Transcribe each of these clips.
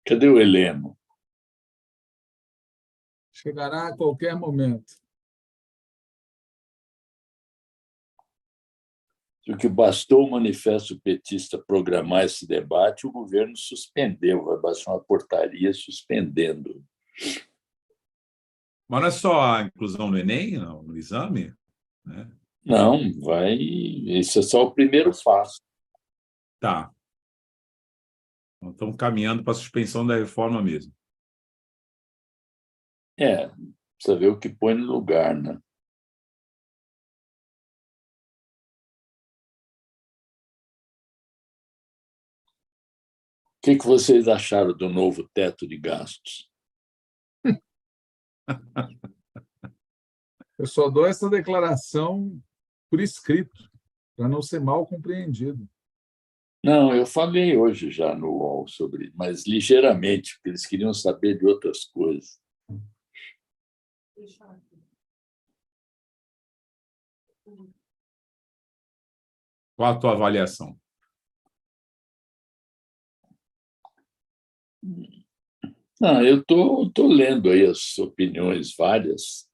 Cadê o Heleno? Chegará a qualquer momento. Porque bastou o manifesto petista programar esse debate, o governo suspendeu, vai baixar uma portaria suspendendo. Mas não é só a inclusão no Enem, no exame? Né? Não, vai. Isso é só o primeiro passo. Tá. Então, estamos caminhando para a suspensão da reforma mesmo. Precisa ver o que põe no lugar, né? O que vocês acharam do novo teto de gastos? Eu só dou essa declaração por escrito, para não ser mal compreendido. Não, eu falei hoje já no UOL sobre, mas ligeiramente, porque eles queriam saber de outras coisas. Qual a tua avaliação? Não, eu tô lendo aí as opiniões várias.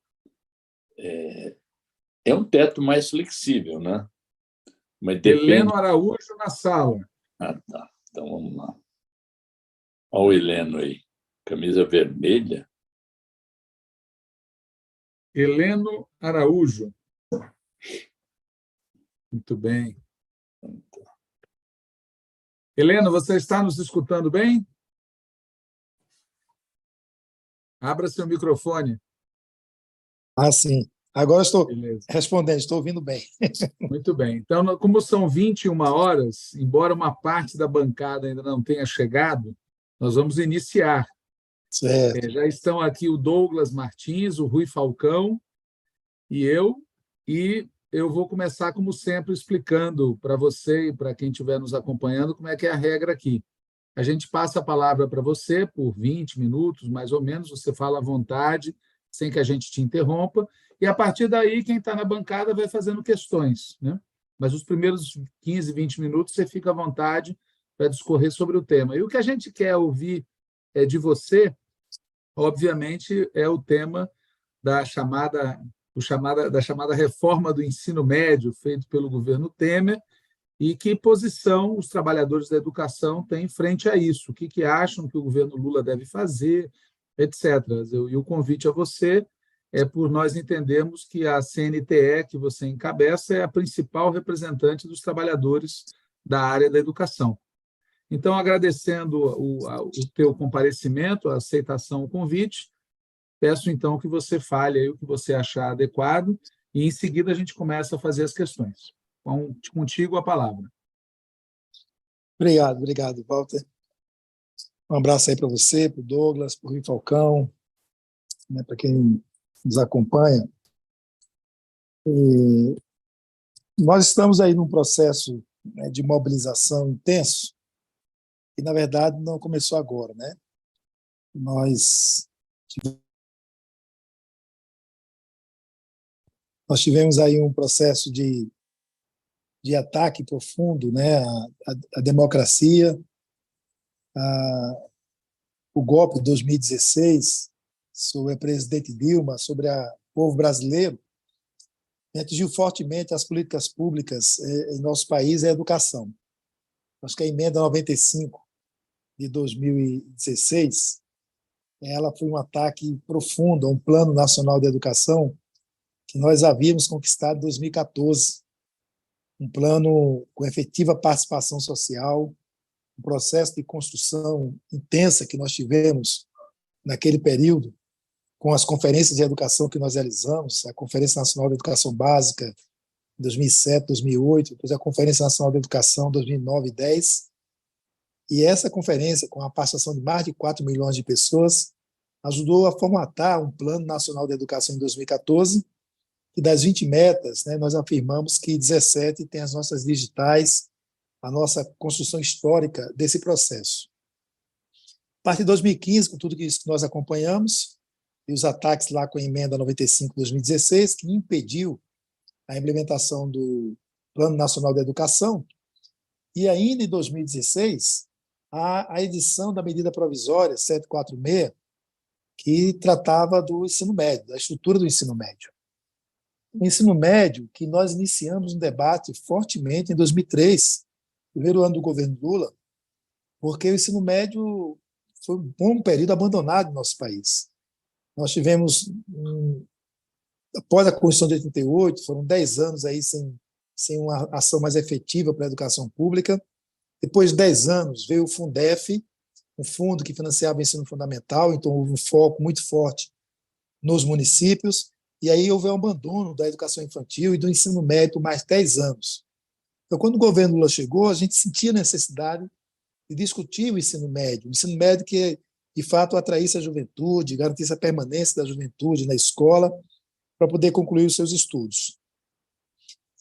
É um teto mais flexível, né? Mas depende. Heleno Araújo na sala. Ah, tá. Então vamos lá. Olha o Heleno aí, camisa vermelha. Heleno Araújo. Muito bem. Heleno, você está nos escutando bem? Abra seu microfone. Sim. Agora estou Beleza. respondendo, estou ouvindo bem. Muito bem. Então, como são 21 horas, embora uma parte da bancada ainda não tenha chegado, nós vamos iniciar. Certo. Já estão aqui o Douglas Martins, o Rui Falcão e eu vou começar, como sempre, explicando para você e para quem estiver nos acompanhando como é que é a regra aqui. A gente passa a palavra para você por 20 minutos, mais ou menos, você fala à vontade, sem que a gente te interrompa, e a partir daí quem está na bancada vai fazendo questões, né? Mas os primeiros 15, 20 minutos você fica à vontade para discorrer sobre o tema. E o que a gente quer ouvir de você, obviamente, é o tema da chamada reforma do ensino médio, feito pelo governo Temer, e que posição os trabalhadores da educação têm frente a isso, o que acham que o governo Lula deve fazer, etc. E o convite a você é por nós entendermos que a CNTE, que você encabeça, é a principal representante dos trabalhadores da área da educação. Então, agradecendo o teu comparecimento, a aceitação, o convite, peço, então, que você fale aí o que você achar adequado e, em seguida, a gente começa a fazer as questões. Contigo a palavra. Obrigado, Walter. Um abraço aí para você, para o Douglas, para o Rui Falcão, né, para quem nos acompanha. E nós estamos aí num processo, né, de mobilização intenso, que, na verdade, não começou agora, né? Nós tivemos aí um processo de ataque profundo, né, à democracia, o golpe de 2016 sobre a presidente Dilma, sobre o povo brasileiro, atingiu fortemente as políticas públicas em nosso país e a educação. Acho que a emenda 95 de 2016, ela foi um ataque profundo a um plano nacional de educação que nós havíamos conquistado em 2014, um plano com efetiva participação social, um processo de construção intensa que nós tivemos naquele período, com as conferências de educação que nós realizamos, a Conferência Nacional de Educação Básica, em 2007, 2008, depois a Conferência Nacional de Educação, 2009 e 2010. E essa conferência, com a participação de mais de 4 milhões de pessoas, ajudou a formatar um Plano Nacional de Educação em 2014, e das 20 metas, né, nós afirmamos que 17 tem as nossas digitais, a nossa construção histórica desse processo. A partir de 2015, com tudo isso que nós acompanhamos, e os ataques lá com a emenda 95 de 2016, que impediu a implementação do Plano Nacional de Educação, e ainda em 2016, a edição da medida provisória 746, que tratava do ensino médio, da estrutura do ensino médio. O ensino médio, que nós iniciamos um debate fortemente em 2003, primeiro ano do governo Lula, porque o ensino médio foi um bom período abandonado no nosso país. Nós tivemos, após a Constituição de 88, foram 10 anos aí sem uma ação mais efetiva para a educação pública. Depois de 10 anos, veio o Fundef, um fundo que financiava o ensino fundamental, então houve um foco muito forte nos municípios, e aí houve o abandono da educação infantil e do ensino médio por mais 10 anos. Então, quando o governo Lula chegou, a gente sentia a necessidade de discutir o ensino médio que, de fato, atraísse a juventude, garantisse a permanência da juventude na escola para poder concluir os seus estudos.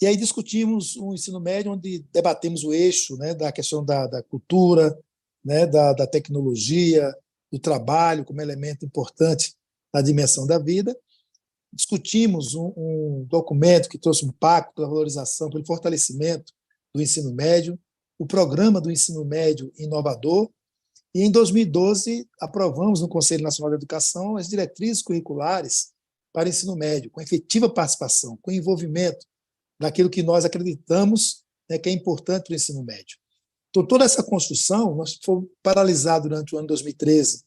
E aí discutimos o ensino médio, onde debatemos o eixo, né, da questão da cultura, né, da tecnologia, do trabalho como elemento importante na dimensão da vida. Discutimos um documento que trouxe um pacto pela valorização, pelo fortalecimento do ensino médio, o programa do ensino médio inovador, e em 2012 aprovamos no Conselho Nacional de Educação as diretrizes curriculares para o ensino médio, com efetiva participação, com envolvimento daquilo que nós acreditamos, né, que é importante para o ensino médio. Então, toda essa construção nós fomos paralisados durante o ano 2013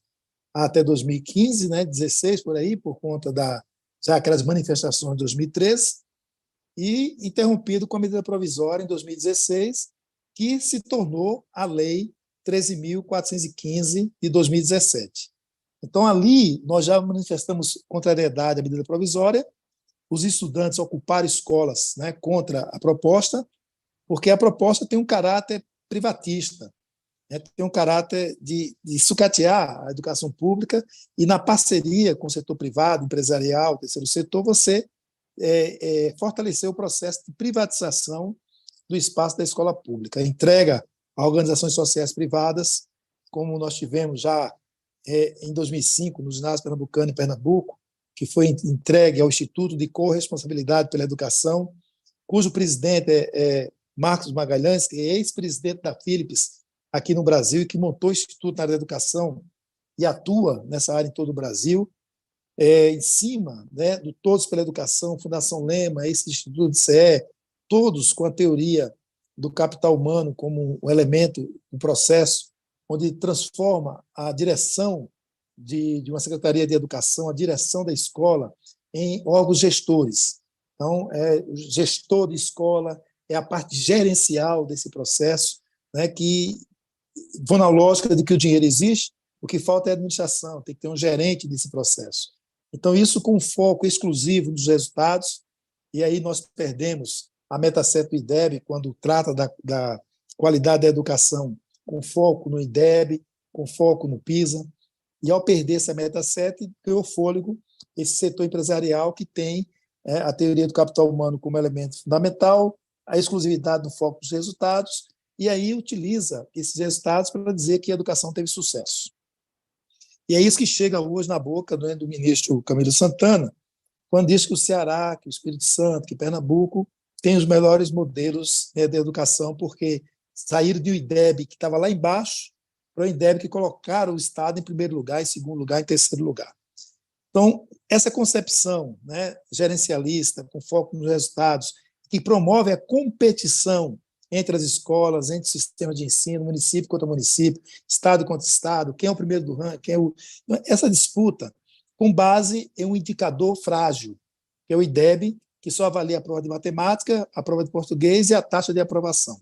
até 2015, né, 16 por aí, por conta já aquelas manifestações de 2013, e interrompido com a medida provisória em 2016, que se tornou a Lei 13.415 de 2017. Então, ali, nós já manifestamos contrariedade à medida provisória, os estudantes ocuparam escolas, né, contra a proposta, porque a proposta tem um caráter privatista, né, tem um caráter de sucatear a educação pública, e na parceria com o setor privado, empresarial, terceiro setor, você fortalecer o processo de privatização do espaço da escola pública, entrega a organizações sociais privadas, como nós tivemos já em 2005, no ginásio pernambucano em Pernambuco, que foi entregue ao Instituto de Corresponsabilidade pela Educação, cujo presidente é Marcos Magalhães, que é ex-presidente da Philips aqui no Brasil e que montou o Instituto na área da educação e atua nessa área em todo o Brasil. Em cima, né, do Todos pela Educação, Fundação Lema, esse Instituto de CE, todos com a teoria do capital humano como um elemento, um processo onde transforma a direção de uma Secretaria de Educação, a direção da escola, em órgãos gestores. Então, o gestor de escola é a parte gerencial desse processo, né, que vão na lógica de que o dinheiro existe, o que falta é a administração, tem que ter um gerente desse processo. Então, isso com foco exclusivo nos resultados, e aí nós perdemos a meta 7 do IDEB, quando trata da qualidade da educação, com foco no IDEB, com foco no PISA, e ao perder essa meta 7, ganhou fôlego esse setor empresarial que tem a teoria do capital humano como elemento fundamental, a exclusividade no foco dos resultados, e aí utiliza esses resultados para dizer que a educação teve sucesso. E é isso que chega hoje na boca do ministro Camilo Santana, quando diz que o Ceará, que o Espírito Santo, que Pernambuco tem os melhores modelos, né, de educação, porque saíram do IDEB, que estava lá embaixo, para o IDEB que colocaram o Estado em primeiro lugar, em segundo lugar, em terceiro lugar. Então, essa concepção, né, gerencialista, com foco nos resultados, que promove a competição entre as escolas, entre o sistema de ensino, município contra município, estado contra estado, quem é o primeiro do ranking, quem é o... Essa disputa com base em um indicador frágil, que é o IDEB, que só avalia a prova de matemática, a prova de português e a taxa de aprovação.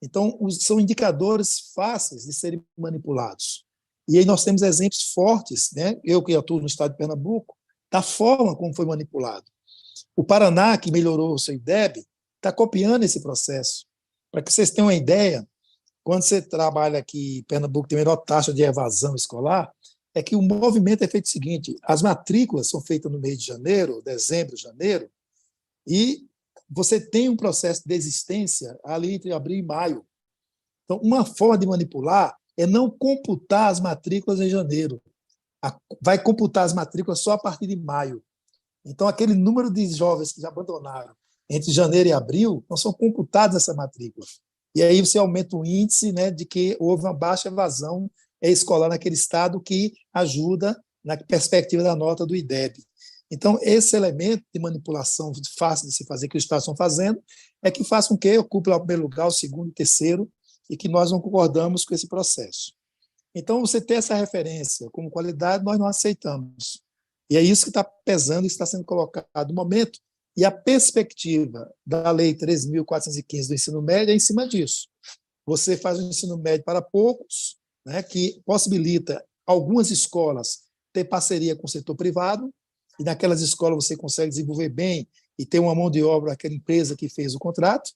Então, são indicadores fáceis de serem manipulados. E aí nós temos exemplos fortes, né? Eu que atuo no estado de Pernambuco, da forma como foi manipulado. O Paraná, que melhorou o seu IDEB, está copiando esse processo. Para que vocês tenham uma ideia, quando você trabalha aqui em Pernambuco, tem a menor taxa de evasão escolar, é que o movimento é feito o seguinte: as matrículas são feitas no mês de janeiro, dezembro, janeiro, e você tem um processo de desistência ali entre abril e maio. Então, uma forma de manipular é não computar as matrículas em janeiro. Vai computar as matrículas só a partir de maio. Então, aquele número de jovens que já abandonaram entre janeiro e abril não são computados nessa matrícula. e aí você aumenta o índice, né, de que houve uma baixa evasão escolar naquele estado, que ajuda na perspectiva da nota do IDEB. Então, esse elemento de manipulação fácil de se fazer, que os estados estão fazendo, é que faz com que ocupe lá o primeiro lugar, o segundo, o terceiro, e que nós não concordamos com esse processo. Então, você ter essa referência como qualidade, nós não aceitamos. E é isso que está pesando e está sendo colocado no momento, e a perspectiva da Lei 13.415 do ensino médio é em cima disso. Você faz um ensino médio para poucos, né, que possibilita algumas escolas ter parceria com o setor privado, e naquelas escolas você consegue desenvolver bem e ter uma mão de obra, aquela empresa que fez o contrato.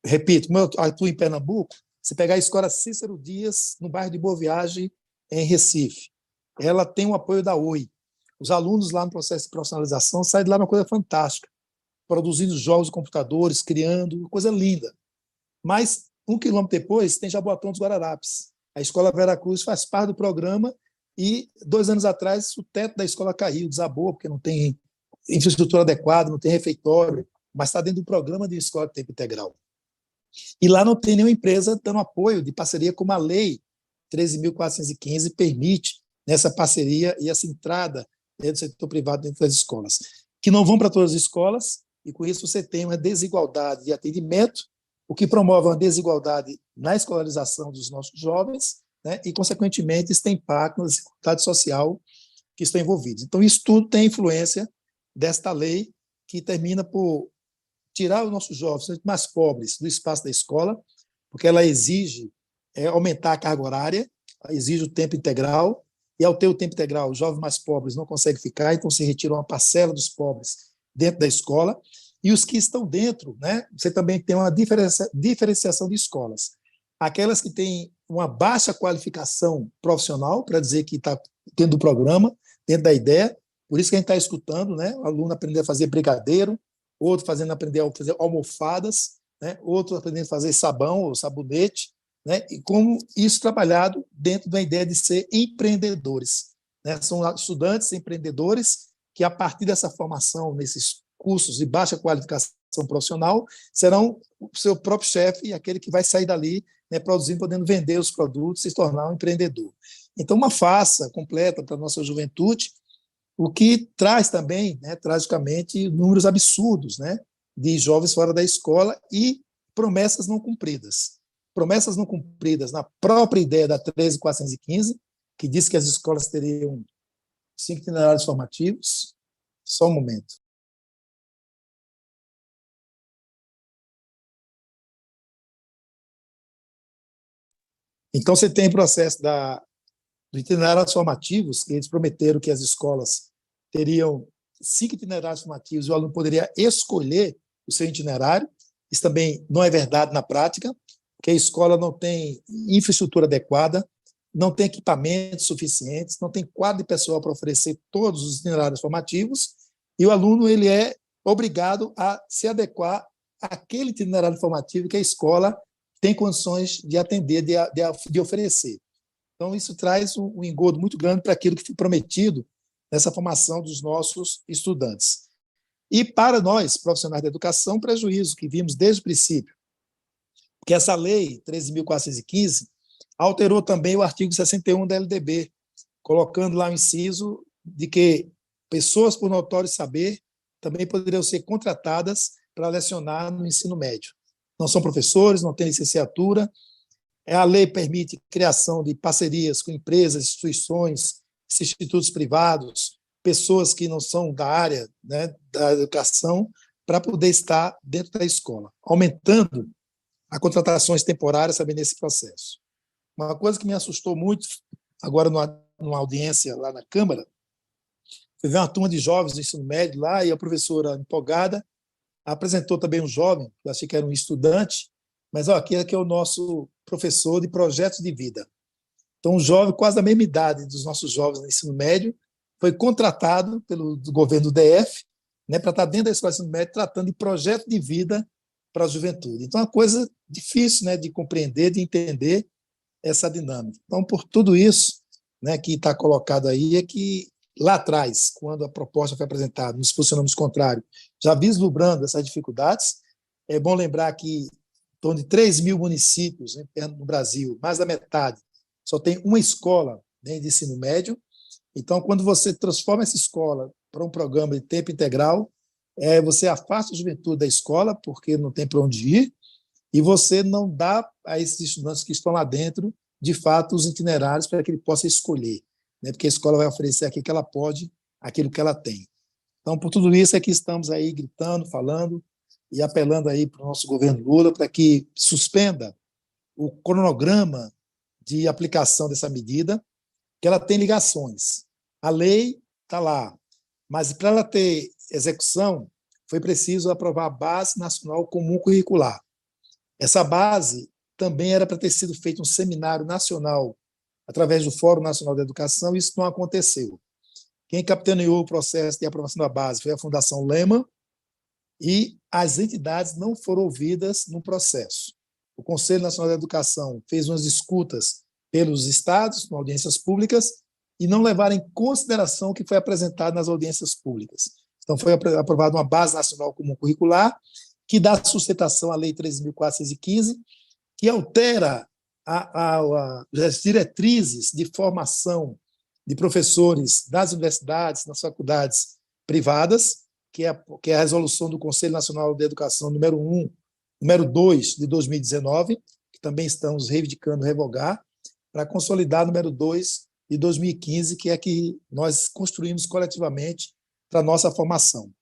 Repito, como eu atuo em Pernambuco, você pegar a escola Cícero Dias, no bairro de Boa Viagem, em Recife, ela tem o apoio da Oi. Os alunos lá no processo de profissionalização saem de lá uma coisa fantástica, produzindo jogos de computadores, criando, coisa linda. Mas, 1 quilômetro depois, tem Jaboatão dos Guararapes. A Escola Vera Cruz faz parte do programa e, 2 anos atrás, o teto da escola caiu, desabou, porque não tem infraestrutura adequada, não tem refeitório, mas está dentro do programa de escola de tempo integral. E lá não tem nenhuma empresa dando apoio de parceria, como a Lei 13.415 permite nessa parceria e essa entrada do setor privado dentro das escolas, que não vão para todas as escolas, e com isso você tem uma desigualdade de atendimento, o que promove uma desigualdade na escolarização dos nossos jovens, né, e, consequentemente, isso tem impacto na desigualdade social que estão envolvidos. Então, isso tudo tem influência desta lei, que termina por tirar os nossos jovens mais pobres do espaço da escola, porque ela exige aumentar a carga horária, exige o tempo integral, e ao ter o tempo integral, os jovens mais pobres não conseguem ficar, então se retira uma parcela dos pobres dentro da escola, e os que estão dentro, né, você também tem uma diferenciação de escolas. Aquelas que têm uma baixa qualificação profissional, para dizer que está dentro do programa, dentro da ideia, por isso que a gente está escutando, né, o aluno aprender a fazer brigadeiro, outro aprender a fazer almofadas, né, outro aprendendo a fazer sabão ou sabonete, né, e como isso trabalhado dentro da ideia de ser empreendedores. Né? São estudantes empreendedores que, a partir dessa formação, nesses cursos de baixa qualificação profissional, serão o seu próprio chefe e aquele que vai sair dali, né, produzindo, podendo vender os produtos e se tornar um empreendedor. Então, uma farsa completa para a nossa juventude, o que traz também, né, tragicamente, números absurdos, né, de jovens fora da escola e promessas não cumpridas. Promessas não cumpridas na própria ideia da 13.415, que diz que as escolas teriam 5 itinerários formativos. Só um momento. Então, você tem o processo do itinerários formativos, que eles prometeram que as escolas teriam 5 itinerários formativos e o aluno poderia escolher o seu itinerário. Isso também não é verdade na prática, porque a escola não tem infraestrutura adequada, não tem equipamentos suficientes, não tem quadro de pessoal para oferecer todos os itinerários formativos, e o aluno ele é obrigado a se adequar àquele itinerário formativo que a escola tem condições de atender, de oferecer. Então, isso traz um engodo muito grande para aquilo que foi prometido nessa formação dos nossos estudantes. E, para nós, profissionais da educação, um prejuízo que vimos desde o princípio, porque essa lei 13.415 alterou também o artigo 61 da LDB, colocando lá o inciso de que pessoas por notório saber também poderiam ser contratadas para lecionar no ensino médio. Não são professores, não têm licenciatura. A lei permite criação de parcerias com empresas, instituições, institutos privados, pessoas que não são da área, né, da educação, para poder estar dentro da escola, aumentando as contratações temporárias também nesse processo. Uma coisa que me assustou muito, agora numa audiência lá na Câmara, foi ver uma turma de jovens do ensino médio lá, e a professora, empolgada, apresentou também um jovem, eu achei que era um estudante, mas aquele que é o nosso professor de projetos de vida. Então, um jovem quase da mesma idade dos nossos jovens no ensino médio foi contratado pelo governo do DF, né, para estar dentro da escola de ensino médio tratando de projeto de vida para a juventude. Então, é uma coisa difícil, né, de compreender, de entender essa dinâmica. Então, por tudo isso, né, que está colocado aí, é que lá atrás, quando a proposta foi apresentada, nos posicionamos contrários, já vislumbrando essas dificuldades. É bom lembrar que torno de 3 mil municípios no Brasil, mais da metade, só tem uma escola, né, de ensino médio. Então, quando você transforma essa escola para um programa de tempo integral, você afasta a juventude da escola, porque não tem para onde ir, e você não dá a esses estudantes que estão lá dentro, de fato, os itinerários para que ele possa escolher, né? Porque a escola vai oferecer aquilo que ela pode, aquilo que ela tem. Então, por tudo isso é que estamos aí gritando, falando e apelando aí para o nosso governo Lula para que suspenda o cronograma de aplicação dessa medida, que ela tem ligações. A lei está lá, mas para ela ter execução, foi preciso aprovar a Base Nacional Comum Curricular. Essa base também era para ter sido feito um seminário nacional através do Fórum Nacional da Educação, e isso não aconteceu. Quem capitaneou o processo de aprovação da base foi a Fundação Lehman, e as entidades não foram ouvidas no processo. O Conselho Nacional da Educação fez umas escutas pelos estados, com audiências públicas, e não levaram em consideração o que foi apresentado nas audiências públicas. Então, foi aprovada uma Base Nacional Comum Curricular, que dá sustentação à Lei 13.415, que altera as diretrizes de formação de professores das universidades, nas faculdades privadas, que é a resolução do Conselho Nacional de Educação número 2 de 2019, que também estamos reivindicando revogar, para consolidar número 2 de 2015, que é que nós construímos coletivamente para a nossa formação.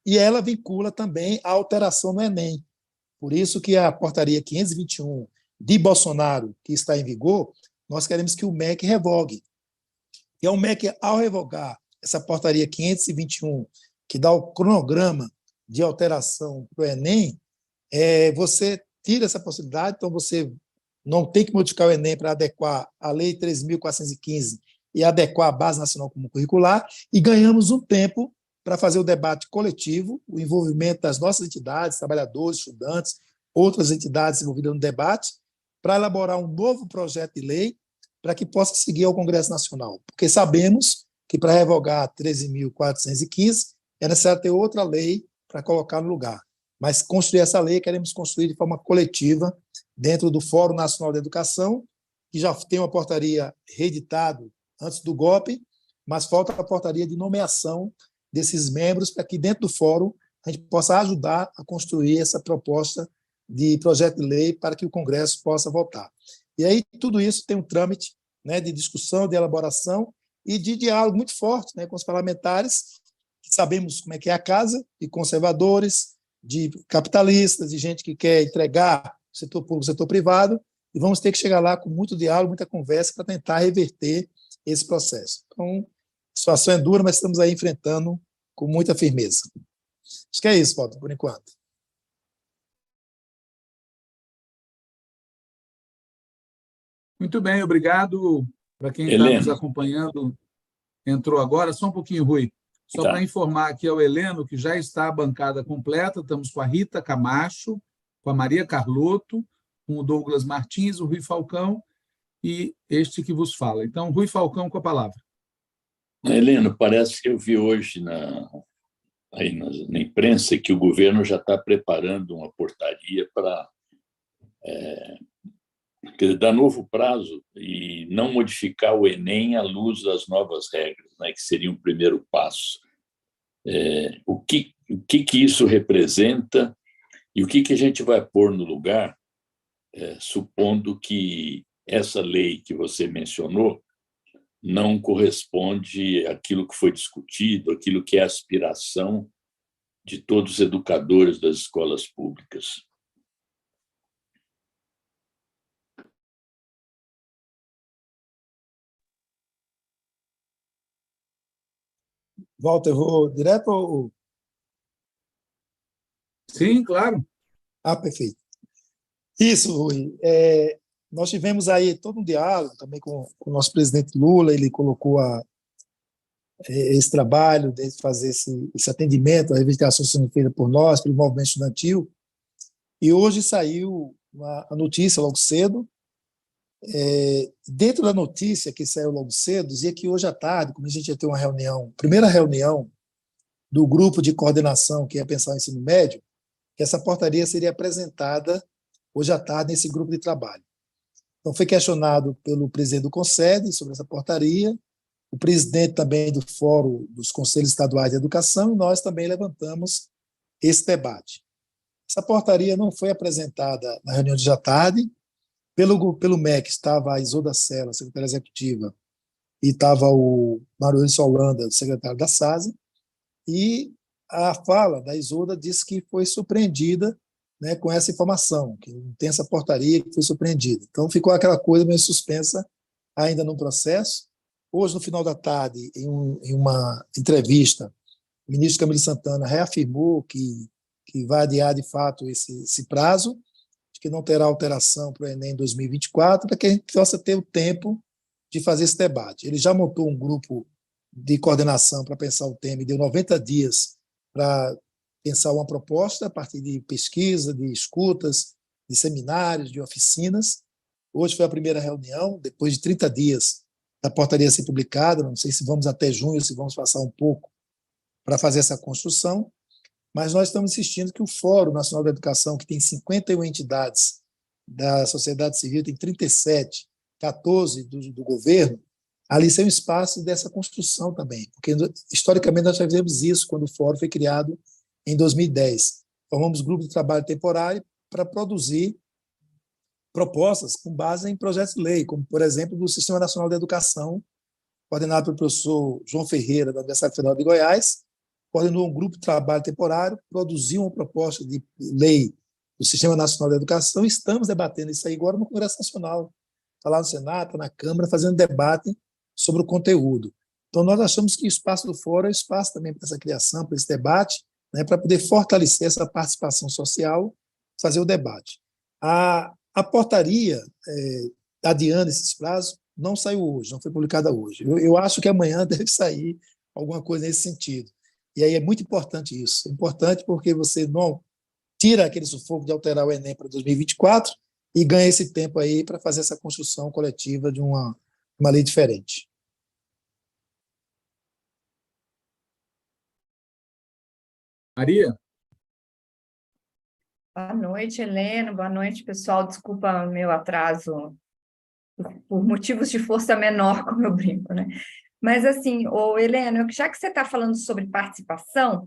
E ela vincula também a alteração no Enem. Por isso que a portaria 521 de Bolsonaro, que está em vigor, nós queremos que o MEC revogue. E o MEC, ao revogar essa portaria 521, que dá o cronograma de alteração para o Enem, você tira essa possibilidade, então você não tem que modificar o Enem para adequar a Lei 13.415 e adequar a Base Nacional Comum Curricular, e ganhamos um tempo para fazer o debate coletivo, o envolvimento das nossas entidades, trabalhadores, estudantes, outras entidades envolvidas no debate, para elaborar um novo projeto de lei para que possa seguir ao Congresso Nacional. Porque sabemos que para revogar 13.415 é necessário ter outra lei para colocar no lugar. Mas construir essa lei, queremos construir de forma coletiva dentro do Fórum Nacional da Educação, que já tem uma portaria reeditada antes do golpe, mas falta a portaria de nomeação desses membros para que dentro do fórum a gente possa ajudar a construir essa proposta de projeto de lei para que o Congresso possa votar. E aí tudo isso tem um trâmite, né, de discussão, de elaboração e de diálogo muito forte, né, com os parlamentares, que sabemos como é que é a casa, de conservadores, de capitalistas, de gente que quer entregar o setor público, o setor privado, e vamos ter que chegar lá com muito diálogo, muita conversa para tentar reverter esse processo. Então, a situação é dura, mas estamos aí enfrentando com muita firmeza. Acho que é isso, Walter, por enquanto. Muito bem, obrigado para quem está nos acompanhando. Entrou agora, só um pouquinho, Rui. Só para informar aqui ao Heleno que já está a bancada completa, estamos com a Rita Camacho, com a Maria Carlotto, com o Douglas Martins, o Rui Falcão e este que vos fala. Então, Rui Falcão com a palavra. Heleno, parece que eu vi hoje aí na imprensa que o governo já está preparando uma portaria para dar novo prazo e não modificar o Enem à luz das novas regras, né, que seria um primeiro passo. O que isso representa e o que a gente vai pôr no lugar, supondo que essa lei que você mencionou não corresponde àquilo que foi discutido, àquilo que é a aspiração de todos os educadores das escolas públicas. Walter, vou direto ou... Sim, claro. Perfeito. Isso, Rui. Nós tivemos aí todo um diálogo também com o nosso presidente Lula, ele colocou esse trabalho de fazer esse atendimento, a reivindicação sendo feita por nós, pelo movimento estudantil, e hoje saiu a notícia logo cedo. Dentro da notícia que saiu logo cedo, dizia que hoje à tarde, como a gente ia ter uma reunião, primeira reunião do grupo de coordenação que ia pensar o ensino médio, que essa portaria seria apresentada hoje à tarde, nesse grupo de trabalho. Então, foi questionado pelo presidente do CONSED sobre essa portaria, o presidente também do Fórum dos Conselhos Estaduais de Educação, e nós também levantamos esse debate. Essa portaria não foi apresentada na reunião de hoje à tarde. Pelo MEC estava a Isolda Sela, secretária executiva, e estava o Maurício Holanda, secretário da SASE, e a fala da Isolda disse que foi surpreendida, né, com essa informação, que não tem essa portaria, que foi surpreendida. Então, ficou aquela coisa meio suspensa ainda no processo. Hoje, no final da tarde, em uma entrevista, o ministro Camilo Santana reafirmou que vai adiar, de fato, esse prazo, que não terá alteração para o Enem 2024, para que a gente possa ter o tempo de fazer esse debate. Ele já montou um grupo de coordenação para pensar o tema e deu 90 dias para pensar uma proposta a partir de pesquisa, de escutas, de seminários, de oficinas. Hoje foi a primeira reunião, depois de 30 dias da portaria ser publicada, não sei se vamos até junho, se vamos passar um pouco para fazer essa construção, mas nós estamos insistindo que o Fórum Nacional da Educação, que tem 51 entidades da sociedade civil, tem 37, 14 do governo, ali ser um espaço dessa construção também, porque historicamente nós já fizemos isso quando o Fórum foi criado em 2010. Formamos grupo de trabalho temporário para produzir propostas com base em projetos de lei, como, por exemplo, do Sistema Nacional de Educação, coordenado pelo professor João Ferreira, da Universidade Federal de Goiás, coordenou um grupo de trabalho temporário, produziu uma proposta de lei do Sistema Nacional de Educação, e estamos debatendo isso aí agora no Congresso Nacional. Está lá no Senado, está na Câmara, fazendo debate sobre o conteúdo. Então, nós achamos que o espaço do Fórum é espaço também para essa criação, para esse debate, né, para poder fortalecer essa participação social, fazer o debate. A portaria, adiando esses prazos, não saiu hoje, não foi publicada hoje. Eu acho que amanhã deve sair alguma coisa nesse sentido. E aí é muito importante isso. É importante porque você não tira aquele sufoco de alterar o Enem para 2024 e ganha esse tempo aí para fazer essa construção coletiva de uma lei diferente. Maria? Boa noite, Helena. Boa noite, pessoal. Desculpa o meu atraso por motivos de força menor, como eu brinco, né? Mas, assim, Helena, já que você está falando sobre participação,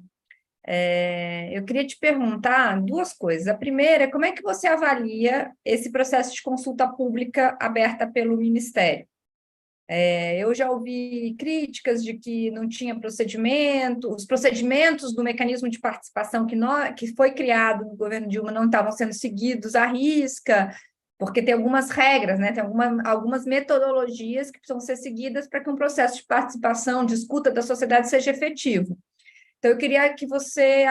eu queria te perguntar duas coisas. A primeira é como é que você avalia esse processo de consulta pública aberta pelo Ministério? Eu já ouvi críticas de que não tinha procedimento, os procedimentos do mecanismo de participação que foi criado no governo Dilma não estavam sendo seguidos à risca, porque tem algumas regras, né? Tem algumas metodologias que precisam ser seguidas para que um processo de participação, de escuta da sociedade seja efetivo. Então, eu queria que você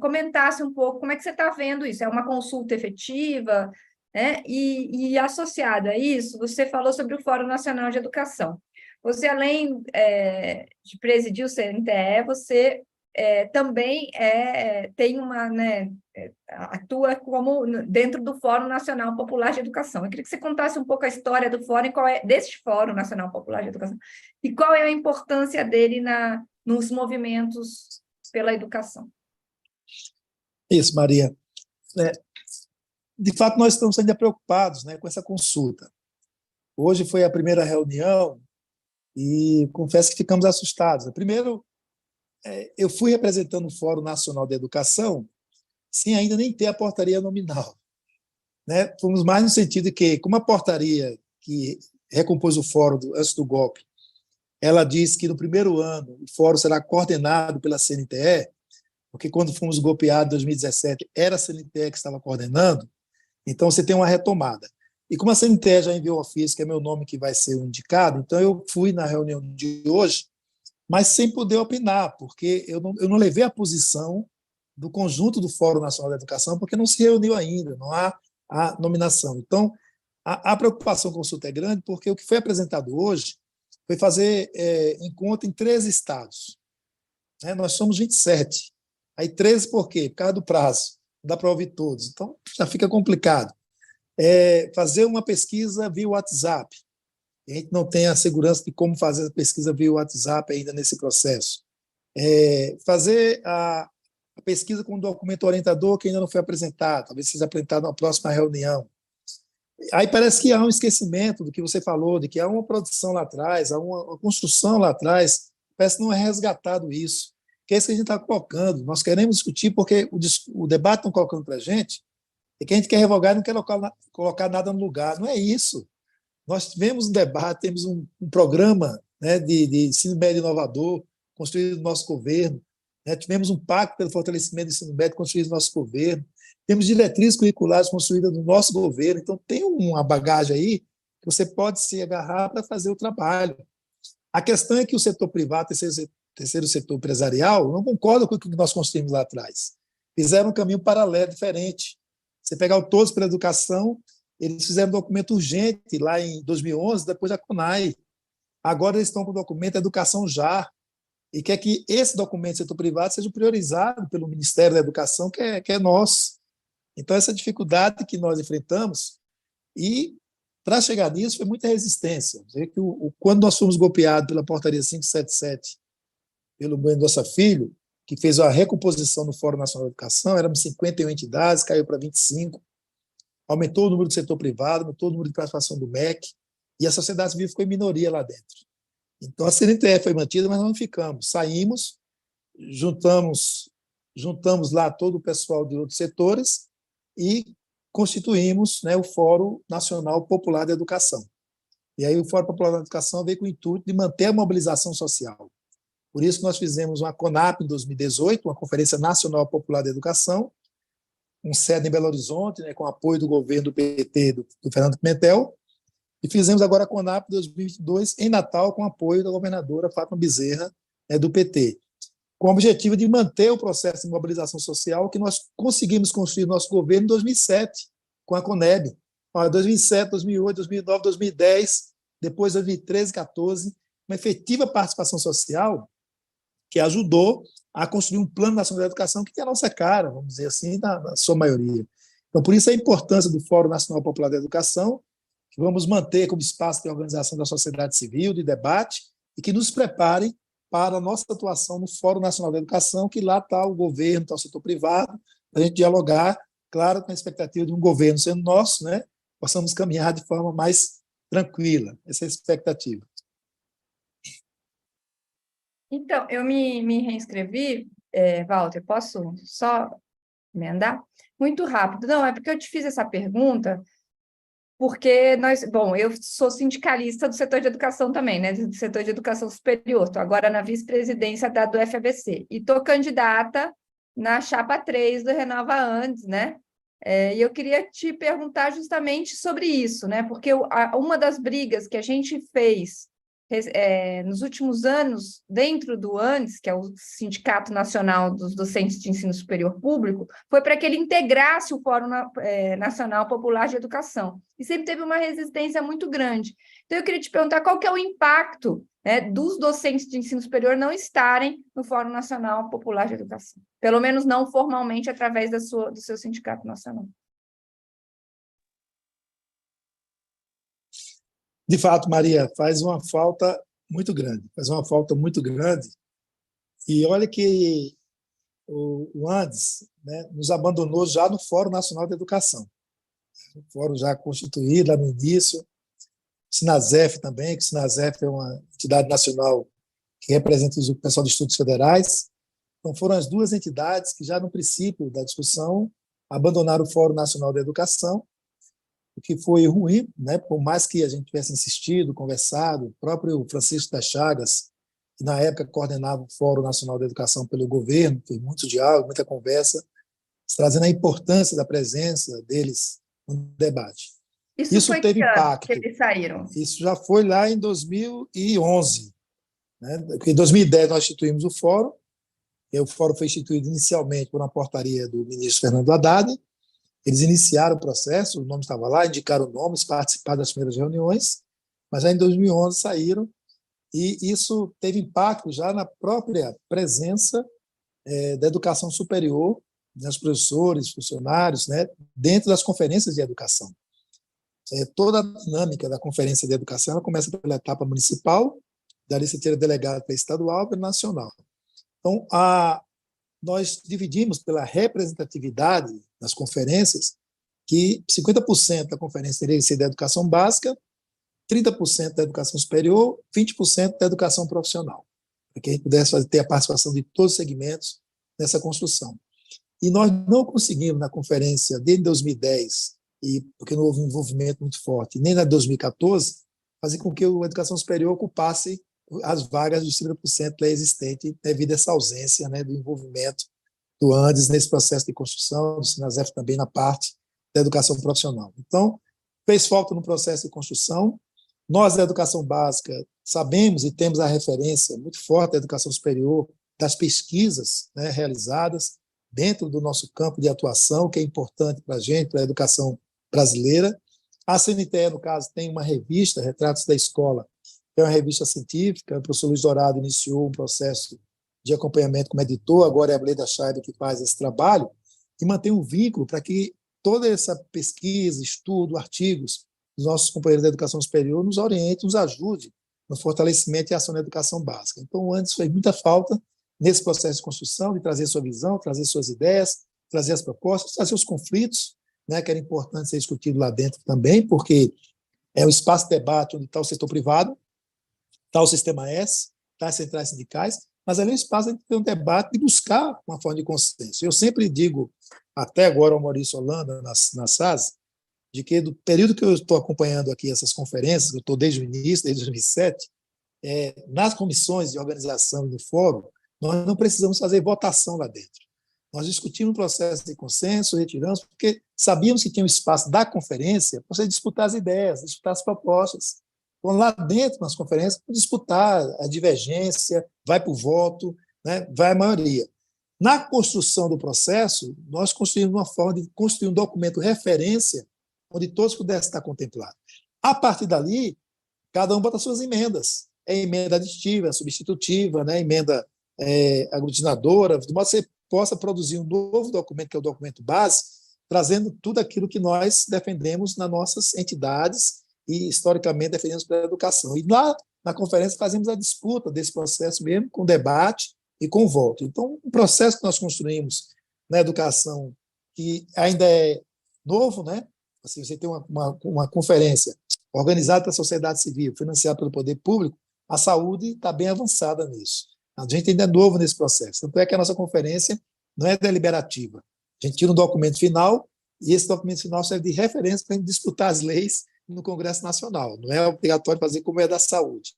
comentasse um pouco como é que você está vendo isso. É uma consulta efetiva? Né? E associado a isso, você falou sobre o Fórum Nacional de Educação. Você, além de presidir o CNTE, você também tem uma, né, atua como dentro do Fórum Nacional Popular de Educação. Eu queria que você contasse um pouco a história do Fórum, deste Fórum Nacional Popular de Educação, e qual é a importância dele nos movimentos pela educação. Isso, Maria. De fato, nós estamos ainda preocupados, né, com essa consulta. Hoje foi a primeira reunião e confesso que ficamos assustados. Primeiro, eu fui representando o Fórum Nacional de Educação sem ainda nem ter a portaria nominal. Né? Fomos mais no sentido de que, como a portaria que recompôs o Fórum antes do golpe, ela diz que no primeiro ano o Fórum será coordenado pela CNTE, porque quando fomos golpeados em 2017 era a CNTE que estava coordenando, então você tem uma retomada. E como a CNTE já enviou um ofício, que é meu nome que vai ser o indicado, então eu fui na reunião de hoje, mas sem poder opinar, porque eu não levei a posição do conjunto do Fórum Nacional da Educação, porque não se reuniu ainda, não há a nominação. Então, a preocupação com a consulta é grande, porque o que foi apresentado hoje foi fazer encontro em 13 estados. Nós somos 27. Aí 13 por quê? Por causa do prazo. Não dá para ouvir todos. Então, já fica complicado. Fazer uma pesquisa via WhatsApp. A gente não tem a segurança de como fazer a pesquisa via WhatsApp ainda nesse processo. Fazer a pesquisa com o documento orientador que ainda não foi apresentado, talvez seja apresentado na próxima reunião. Aí parece que há um esquecimento do que você falou, de que há uma produção lá atrás, há uma construção lá atrás, parece que não é resgatado isso, que é isso que a gente está colocando. Nós queremos discutir porque o debate estão colocando para a gente é que a gente quer revogar e não quer colocar nada no lugar. Não é isso. Nós tivemos um debate, temos um programa, né, de ensino médio inovador construído no nosso governo, né, tivemos um pacto pelo fortalecimento do ensino médio construído no nosso governo, temos diretrizes curriculares construídas no nosso governo, então tem uma bagagem aí que você pode se agarrar para fazer o trabalho. A questão é que o setor privado, terceiro setor empresarial, não concorda com o que nós construímos lá atrás. Fizeram um caminho paralelo, diferente. Você pegar o Todos pela Educação, eles fizeram um documento urgente lá em 2011, depois da CONAI. Agora eles estão com o documento Educação Já, e quer que esse documento do setor privado seja priorizado pelo Ministério da Educação, que é nosso. Então, essa dificuldade que nós enfrentamos, e para chegar nisso foi muita resistência. Quando nós fomos golpeados pela portaria 577, pelo Mendonça Filho, que fez a recomposição no Fórum Nacional de Educação, éramos 51 entidades, caiu para 25, aumentou o número do setor privado, aumentou o número de participação do MEC, e a sociedade civil ficou em minoria lá dentro. Então, a CNTE foi mantida, mas não ficamos. Saímos, juntamos lá todo o pessoal de outros setores e constituímos, né, o Fórum Nacional Popular da Educação. E aí o Fórum Popular da Educação veio com o intuito de manter a mobilização social. Por isso nós fizemos uma CONAP em 2018, uma Conferência Nacional Popular da Educação, um sede em Belo Horizonte, né, com apoio do governo do PT, do Fernando Pimentel, e fizemos agora a CONAP 2022 em Natal, com apoio da governadora Fátima Bezerra, né, do PT, com o objetivo de manter o processo de mobilização social que nós conseguimos construir no nosso governo em 2007, com a CONEB. 2007, 2008, 2009, 2010, depois 2013, 2014, uma efetiva participação social que ajudou a construir um plano nacional de educação que tem a nossa cara, vamos dizer assim, na sua maioria. Então, por isso a importância do Fórum Nacional Popular da Educação, que vamos manter como espaço de organização da sociedade civil, de debate, e que nos prepare para a nossa atuação no Fórum Nacional da Educação, que lá está o governo, está o setor privado, para a gente dialogar, claro, com a expectativa de um governo sendo nosso, né, possamos caminhar de forma mais tranquila. Essa é a expectativa. Então, eu me reinscrevi, Walter, posso só emendar? Muito rápido. Não, é porque eu te fiz essa pergunta, porque eu sou sindicalista do setor de educação também, né, do setor de educação superior, estou agora na vice-presidência do FABC, e estou candidata na chapa 3 do Renova Andes, né, e eu queria te perguntar justamente sobre isso, né, porque uma das brigas que a gente fez nos últimos anos, dentro do ANDES, que é o Sindicato Nacional dos Docentes de Ensino Superior Público, foi para que ele integrasse o Fórum Nacional Popular de Educação. E sempre teve uma resistência muito grande. Então, eu queria te perguntar qual que é o impacto, né, dos docentes de ensino superior não estarem no Fórum Nacional Popular de Educação. Pelo menos não formalmente, através do seu sindicato nacional. De fato, Maria, faz uma falta muito grande. E olha que o Andes, né, nos abandonou já no Fórum Nacional da Educação. O fórum já constituído lá no início. O SINASEF também, que o SINASEF é uma entidade nacional que representa o pessoal de estudos federais. Então, foram as duas entidades que já no princípio da discussão abandonaram o Fórum Nacional da Educação, o que foi ruim, né? Por mais que a gente tivesse insistido, conversado, o próprio Francisco das Chagas, que na época coordenava o Fórum Nacional da Educação pelo governo, fez muito diálogo, muita conversa, trazendo a importância da presença deles no debate. Isso teve impacto. Que eles saíram? Isso já foi lá em 2011. Né? Em 2010 nós instituímos o Fórum, e o Fórum foi instituído inicialmente por uma portaria do ministro Fernando Haddad. Eles iniciaram o processo, o nome estava lá, indicaram nomes, participaram das primeiras reuniões, mas já em 2011 saíram, e isso teve impacto já na própria presença da educação superior, dos professores, funcionários, né, dentro das conferências de educação. Toda a dinâmica da conferência de educação ela começa pela etapa municipal, dali você tira delegado para estadual e para nacional. Então, nós dividimos pela representatividade nas conferências, que 50% da conferência teria que ser da educação básica, 30% da educação superior, 20% da educação profissional, para que a gente pudesse ter a participação de todos os segmentos nessa construção. E nós não conseguimos, na conferência desde 2010, e porque não houve um envolvimento muito forte, nem na 2014, fazer com que a educação superior ocupasse as vagas dos 30% lá existente, devido a essa ausência, né, do envolvimento do Andes nesse processo de construção, do Sinasef também na parte da educação profissional. Então, fez falta no processo de construção. Nós, da educação básica, sabemos e temos a referência muito forte da educação superior, das pesquisas, né, realizadas dentro do nosso campo de atuação, que é importante para a gente, para a educação brasileira. A CNTE, no caso, tem uma revista, Retratos da Escola, que é uma revista científica. O professor Luiz Dourado iniciou um processo de acompanhamento como editor, agora é a Bleda Scheiber que faz esse trabalho, e mantém um vínculo para que toda essa pesquisa, estudo, artigos dos nossos companheiros da educação superior nos oriente, nos ajude no fortalecimento e ação da educação básica. Então, o Andes fez muita falta nesse processo de construção, de trazer sua visão, trazer suas ideias, trazer as propostas, trazer os conflitos, né, que era importante ser discutido lá dentro também, porque é um espaço de debate onde está o setor privado, está o Sistema S, está as centrais sindicais, mas ali é um espaço de ter um debate e buscar uma forma de consenso. Eu sempre digo, até agora ao Maurício Holanda, na SAS, de que do período que eu estou acompanhando aqui essas conferências, eu estou desde o início, desde 2007, nas comissões de organização e no fórum, nós não precisamos fazer votação lá dentro. Nós discutimos o processo de consenso, retiramos, porque sabíamos que tinha um espaço da conferência para você disputar as ideias, disputar as propostas. Então, lá dentro, nas conferências, disputar a divergência, vai para o voto, né, vai a maioria. Na construção do processo, nós construímos uma forma de construir um documento referência onde todos pudessem estar contemplados. A partir dali, cada um bota suas emendas. É emenda aditiva, substitutiva, né, emenda aglutinadora, de modo que você possa produzir um novo documento, que é o documento base, trazendo tudo aquilo que nós defendemos nas nossas entidades e, historicamente, defendemos pela educação. E lá, na conferência, fazemos a disputa desse processo mesmo, com debate e com voto. Então, o processo que nós construímos na educação, que ainda é novo, né? Assim, você tem uma conferência organizada pela sociedade civil, financiada pelo poder público, a saúde está bem avançada nisso. A gente ainda é novo nesse processo. Tanto é que a nossa conferência não é deliberativa. A gente tira um documento final e esse documento final serve de referência para a gente disputar as leis no Congresso Nacional. Não é obrigatório fazer como é da saúde.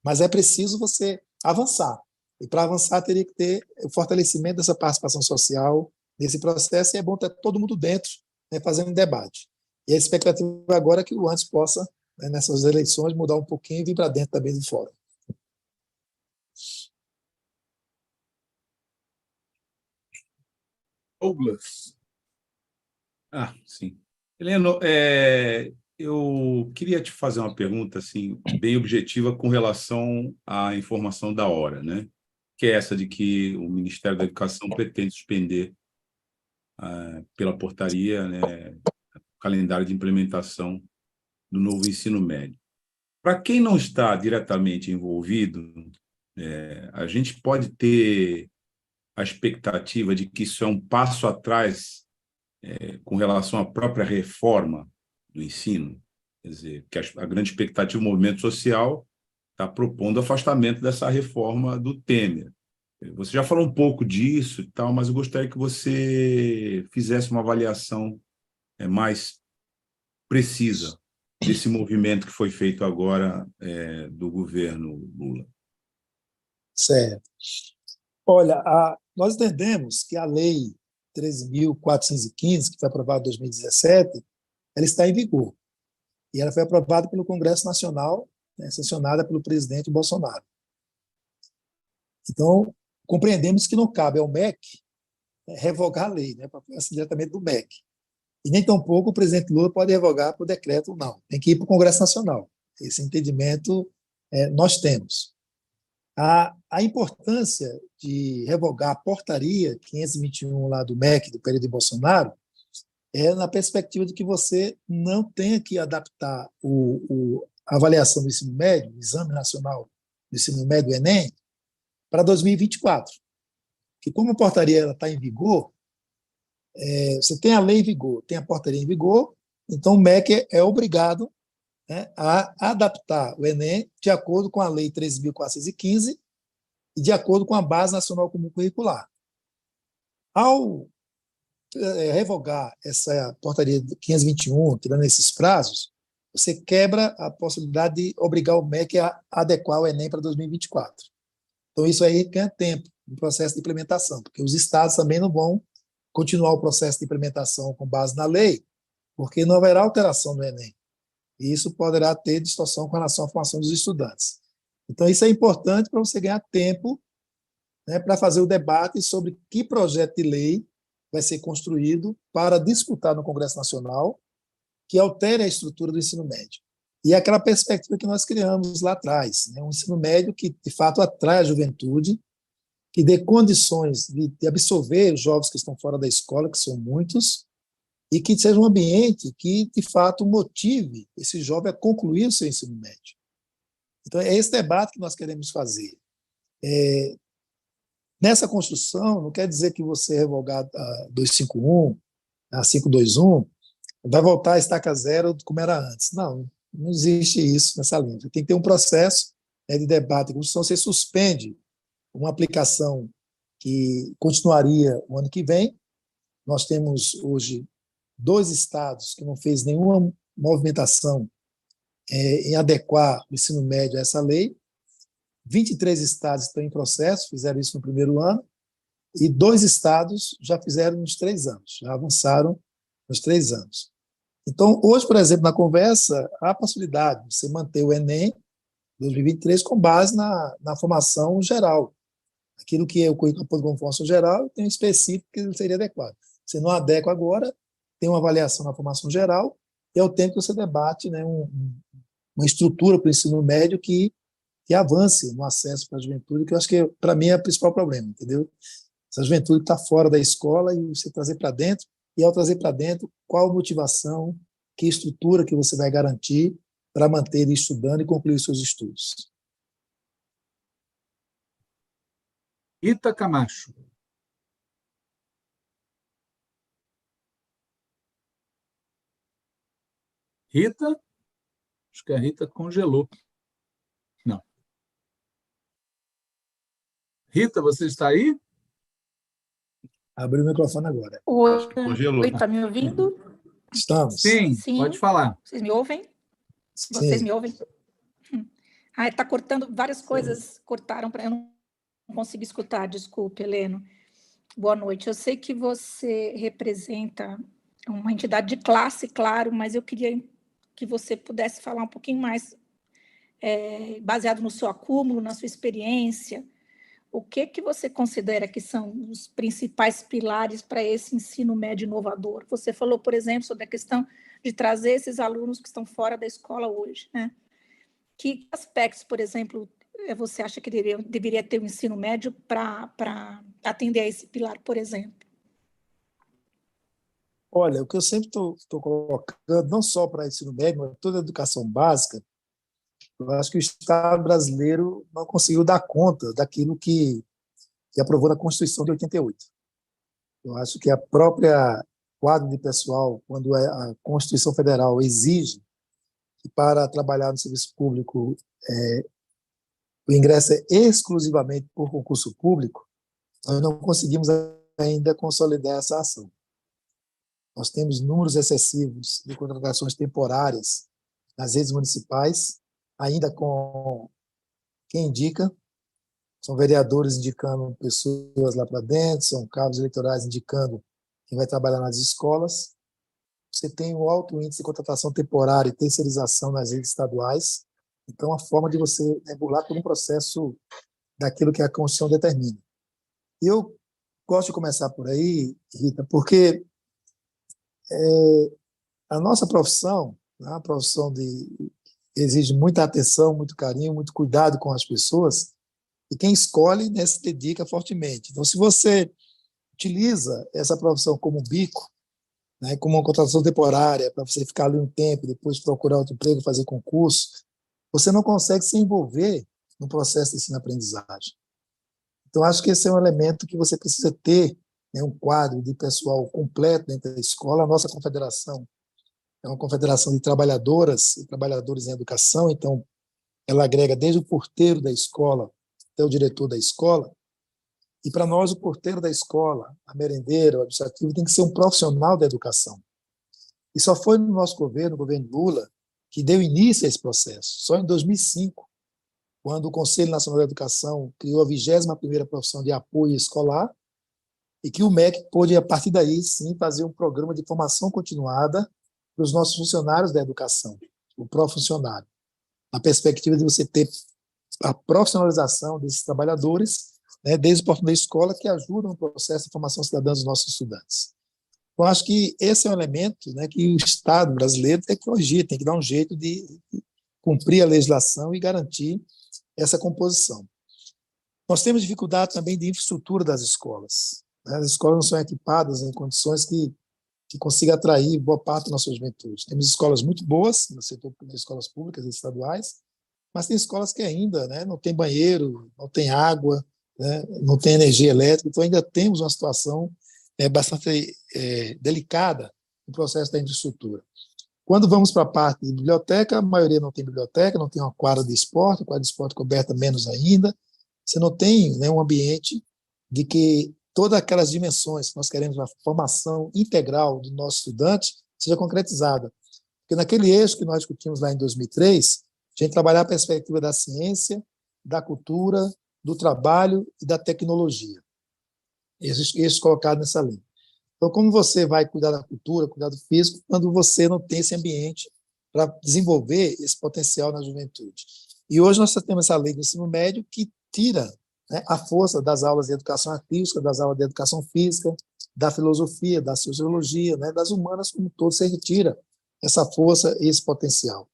Mas é preciso você avançar. E para avançar teria que ter o fortalecimento dessa participação social nesse processo, e é bom ter todo mundo dentro, né, fazendo um debate. E a expectativa agora é que o Andes possa, né, nessas eleições, mudar um pouquinho e vir para dentro também do fórum. Douglas. Sim. Heleno, eu queria te fazer uma pergunta assim, bem objetiva com relação à informação da hora, né? Que é essa de que o Ministério da Educação pretende suspender, pela portaria, né, o calendário de implementação do novo ensino médio. Para quem não está diretamente envolvido, a gente pode ter a expectativa de que isso é um passo atrás com relação à própria reforma do ensino. Quer dizer, que a grande expectativa do movimento social está propondo o afastamento dessa reforma do Temer. Você já falou um pouco disso e tal, mas eu gostaria que você fizesse uma avaliação mais precisa desse movimento que foi feito agora do governo Lula. Certo. Olha, nós entendemos que a Lei 13.415, que foi aprovada em 2017, ela está em vigor. E ela foi aprovada pelo Congresso Nacional, né, sancionada pelo presidente Bolsonaro. Então, compreendemos que não cabe ao MEC revogar a lei, né, para assim, diretamente do MEC. E nem tampouco o presidente Lula pode revogar por decreto, não. Tem que ir para o Congresso Nacional. Esse entendimento nós temos. A importância de revogar a portaria 521 lá do MEC, do período de Bolsonaro, é na perspectiva de que você não tenha que adaptar a avaliação do ensino médio, o Exame Nacional do Ensino Médio, o Enem, para 2024. que como a portaria está em vigor, você tem a lei em vigor, tem a portaria em vigor, então o MEC é obrigado, né, a adaptar o Enem de acordo com a Lei 13.415 e de acordo com a Base Nacional Comum Curricular. Ao revogar essa portaria 521, tirando esses prazos, você quebra a possibilidade de obrigar o MEC a adequar o Enem para 2024. Então, isso aí ganha tempo no processo de implementação, porque os estados também não vão continuar o processo de implementação com base na lei, porque não haverá alteração no Enem. E isso poderá ter distorção com relação à formação dos estudantes. Então, isso é importante para você ganhar tempo, né, para fazer o debate sobre que projeto de lei vai ser construído para disputar no Congresso Nacional que altere a estrutura do ensino médio. E é aquela perspectiva que nós criamos lá atrás, né, um ensino médio que, de fato, atrai a juventude, que dê condições de absorver os jovens que estão fora da escola, que são muitos, e que seja um ambiente que, de fato, motive esse jovem a concluir o seu ensino médio. Então, é esse debate que nós queremos fazer. Nessa construção, não quer dizer que você revogar a 251, a 521, vai voltar a estaca zero como era antes. Não, não existe isso nessa linha. Tem que ter um processo, né, de debate. A Constituição, você suspende uma aplicação que continuaria o ano que vem. Nós temos hoje 2 estados que não fez nenhuma movimentação em adequar o ensino médio a essa lei. 23 estados estão em processo, fizeram isso no primeiro ano, e 2 estados já fizeram nos 3 anos, já avançaram nos 3 anos. Então, hoje, por exemplo, na conversa, há a possibilidade de você manter o Enem 2023 com base na formação geral. Aquilo que é o currículo de formação geral tem um específico que seria adequado. Você não adequa agora, tem uma avaliação na formação geral, e é o tempo que você debate, né, uma estrutura para o ensino médio que avance no acesso para a juventude, que eu acho que, para mim, é o principal problema, entendeu? Essa juventude está fora da escola e você trazer para dentro, e ao trazer para dentro, qual motivação, que estrutura que você vai garantir para manter ele estudando e concluir seus estudos. Rita Camacho. Rita? Acho que a Rita congelou. Não. Rita, você está aí? Abriu o microfone agora. Acho que congelou. Oi, está me ouvindo? Estamos? Sim, Sim. pode falar. Vocês me ouvem? Sim. Vocês me ouvem? Está cortando, várias coisas cortaram, eu não consigo escutar, desculpe, Heleno. Boa noite. Eu sei que você representa uma entidade de classe, claro, mas eu queria que você pudesse falar um pouquinho mais, baseado no seu acúmulo, na sua experiência, o que você considera que são os principais pilares para esse ensino médio inovador? Você falou, por exemplo, sobre a questão de trazer esses alunos que estão fora da escola hoje, né? Que aspectos, por exemplo, você acha que deveria ter o ensino médio para atender a esse pilar, por exemplo? Olha, o que eu sempre estou colocando, não só para ensino médio, mas toda a educação básica, eu acho que o Estado brasileiro não conseguiu dar conta daquilo que aprovou na Constituição de 88. Eu acho que a própria quadro de pessoal, quando a Constituição Federal exige que para trabalhar no serviço público o ingresso é exclusivamente por concurso público, nós não conseguimos ainda consolidar essa ação. Nós temos números excessivos de contratações temporárias nas redes municipais, ainda com quem indica, são vereadores indicando pessoas lá para dentro, são cabos eleitorais indicando quem vai trabalhar nas escolas. Você tem um alto índice de contratação temporária e terceirização nas redes estaduais, então a forma de você regular todo um processo daquilo que a Constituição determina. E eu gosto de começar por aí, Rita, porque a nossa profissão, né, a profissão exige muita atenção, muito carinho, muito cuidado com as pessoas, e quem escolhe, né, se dedica fortemente. Então, se você utiliza essa profissão como um bico, né, como uma contratação temporária, para você ficar ali um tempo, depois procurar outro emprego, fazer concurso, você não consegue se envolver no processo de ensino-aprendizagem. Então, acho que esse é um elemento que você precisa ter, né, um quadro de pessoal completo dentro da escola. A nossa confederação é uma confederação de trabalhadoras e trabalhadores em educação, então ela agrega desde o porteiro da escola até o diretor da escola. E para nós, o porteiro da escola, a merendeira, o administrativo, tem que ser um profissional da educação. E só foi no nosso governo, o governo Lula, que deu início a esse processo. Só em 2005, quando o Conselho Nacional da Educação criou a 21ª profissão de apoio escolar, e que o MEC pôde, a partir daí, sim, fazer um programa de formação continuada para os nossos funcionários da educação, o pró-funcionário, na perspectiva de você ter a profissionalização desses trabalhadores, né, desde o portão da escola, que ajudam no processo de formação cidadã dos nossos estudantes. Então, acho que esse é um elemento, né, que o Estado brasileiro tem que corrigir, tem que dar um jeito de cumprir a legislação e garantir essa composição. Nós temos dificuldade também de infraestrutura das escolas. Né? As escolas não são equipadas em condições que consiga atrair boa parte da nossa juventude. Temos escolas muito boas, no setor das escolas públicas e estaduais, mas tem escolas que ainda, né, não tem banheiro, não tem água, né, não tem energia elétrica, então ainda temos uma situação bastante delicada no processo da infraestrutura. Quando vamos para a parte de biblioteca, a maioria não tem biblioteca, não tem uma quadra de esporte coberta menos ainda, você não tem, né, um ambiente de que todas aquelas dimensões que nós queremos, uma formação integral do nosso estudante, seja concretizada. Porque naquele eixo que nós discutimos lá em 2003, a gente trabalhar a perspectiva da ciência, da cultura, do trabalho e da tecnologia. Esses eixos colocados nessa linha. Então, como você vai cuidar da cultura, cuidar do físico, quando você não tem esse ambiente para desenvolver esse potencial na juventude? E hoje nós temos essa lei do ensino médio que tira, né, a força das aulas de educação artística, das aulas de educação física, da filosofia, da sociologia, né, das humanas como um todo, você retira essa força e esse potencial.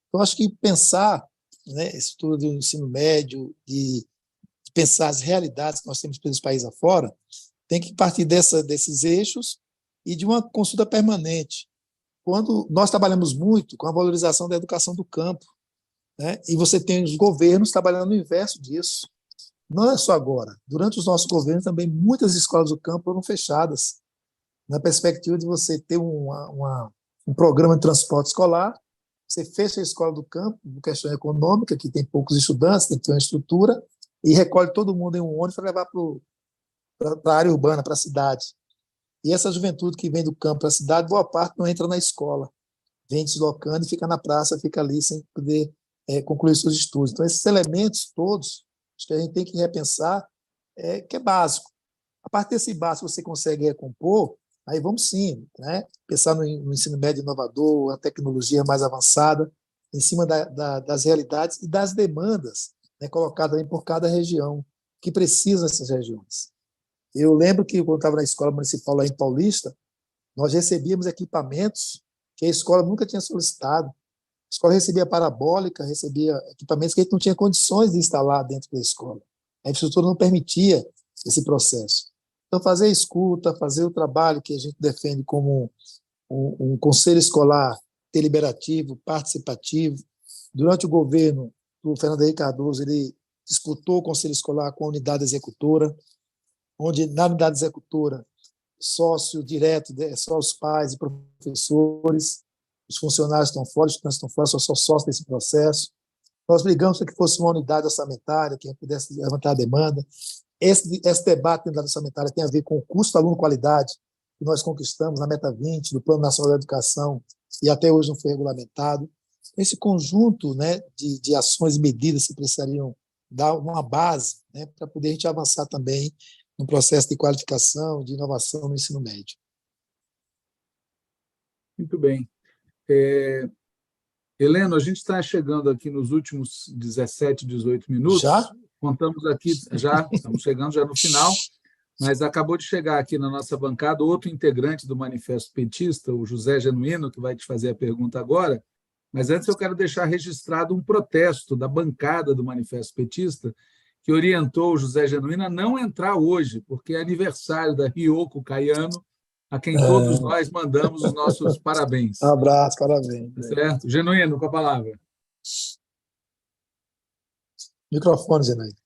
Então, acho que pensar, né, esse estudo do ensino médio e pensar as realidades que nós temos pelos países afora, tem que partir desses eixos e de uma consulta permanente. Quando nós trabalhamos muito com a valorização da educação do campo, né, e você tem os governos trabalhando no inverso disso. Não é só agora. Durante os nossos governos também muitas escolas do campo foram fechadas, na perspectiva de você ter um programa de transporte escolar, você fecha a escola do campo, por questão econômica, que tem poucos estudantes, tem que ter uma estrutura, e recolhe todo mundo em um ônibus para levar para a área urbana, para a cidade. E essa juventude que vem do campo para a cidade, boa parte não entra na escola, vem deslocando e fica na praça, fica ali sem poder concluir seus estudos. Então, esses elementos todos, acho que a gente tem que repensar, que é básico. A partir desse básico você consegue recompor, aí vamos sim, né, pensar no ensino médio inovador, a tecnologia mais avançada, em cima das realidades e das demandas, né, colocadas aí por cada região, que precisa dessas regiões. Eu lembro que, quando estava na escola municipal lá em Paulista, nós recebíamos equipamentos que a escola nunca tinha solicitado. A escola recebia parabólica, recebia equipamentos que a gente não tinha condições de instalar dentro da escola. A infraestrutura não permitia esse processo. Então, fazer a escuta, fazer o trabalho que a gente defende como um conselho escolar deliberativo, participativo. Durante o governo do Fernando Henrique Cardoso, ele disputou o conselho escolar com a unidade executora, onde, na unidade executora, sócio direto, só os pais e professores, os funcionários estão fora, os estudantes estão fora, só sócios desse processo. Nós brigamos para que fosse uma unidade orçamentária, que pudesse levantar a demanda. Esse debate da unidade orçamentária tem a ver com o custo aluno-qualidade, que nós conquistamos na Meta 20, do Plano Nacional da Educação, e até hoje não foi regulamentado. Esse conjunto, né, de ações e medidas que precisariam dar uma base, né, para poder a gente avançar também no processo de qualificação, de inovação no ensino médio. Muito bem. Heleno, a gente está chegando aqui nos últimos 17, 18 minutos. Já? Contamos aqui, já estamos chegando já no final, mas acabou de chegar aqui na nossa bancada outro integrante do Manifesto Petista, o José Genuíno, que vai te fazer a pergunta agora. Mas antes eu quero deixar registrado um protesto da bancada do Manifesto Petista, que orientou o José Genuíno a não entrar hoje, porque é aniversário da Ryoko Kayano, a quem todos nós mandamos os nossos parabéns. Um abraço, parabéns. Certo? Genuíno, com a palavra. Microfone, Zenaide.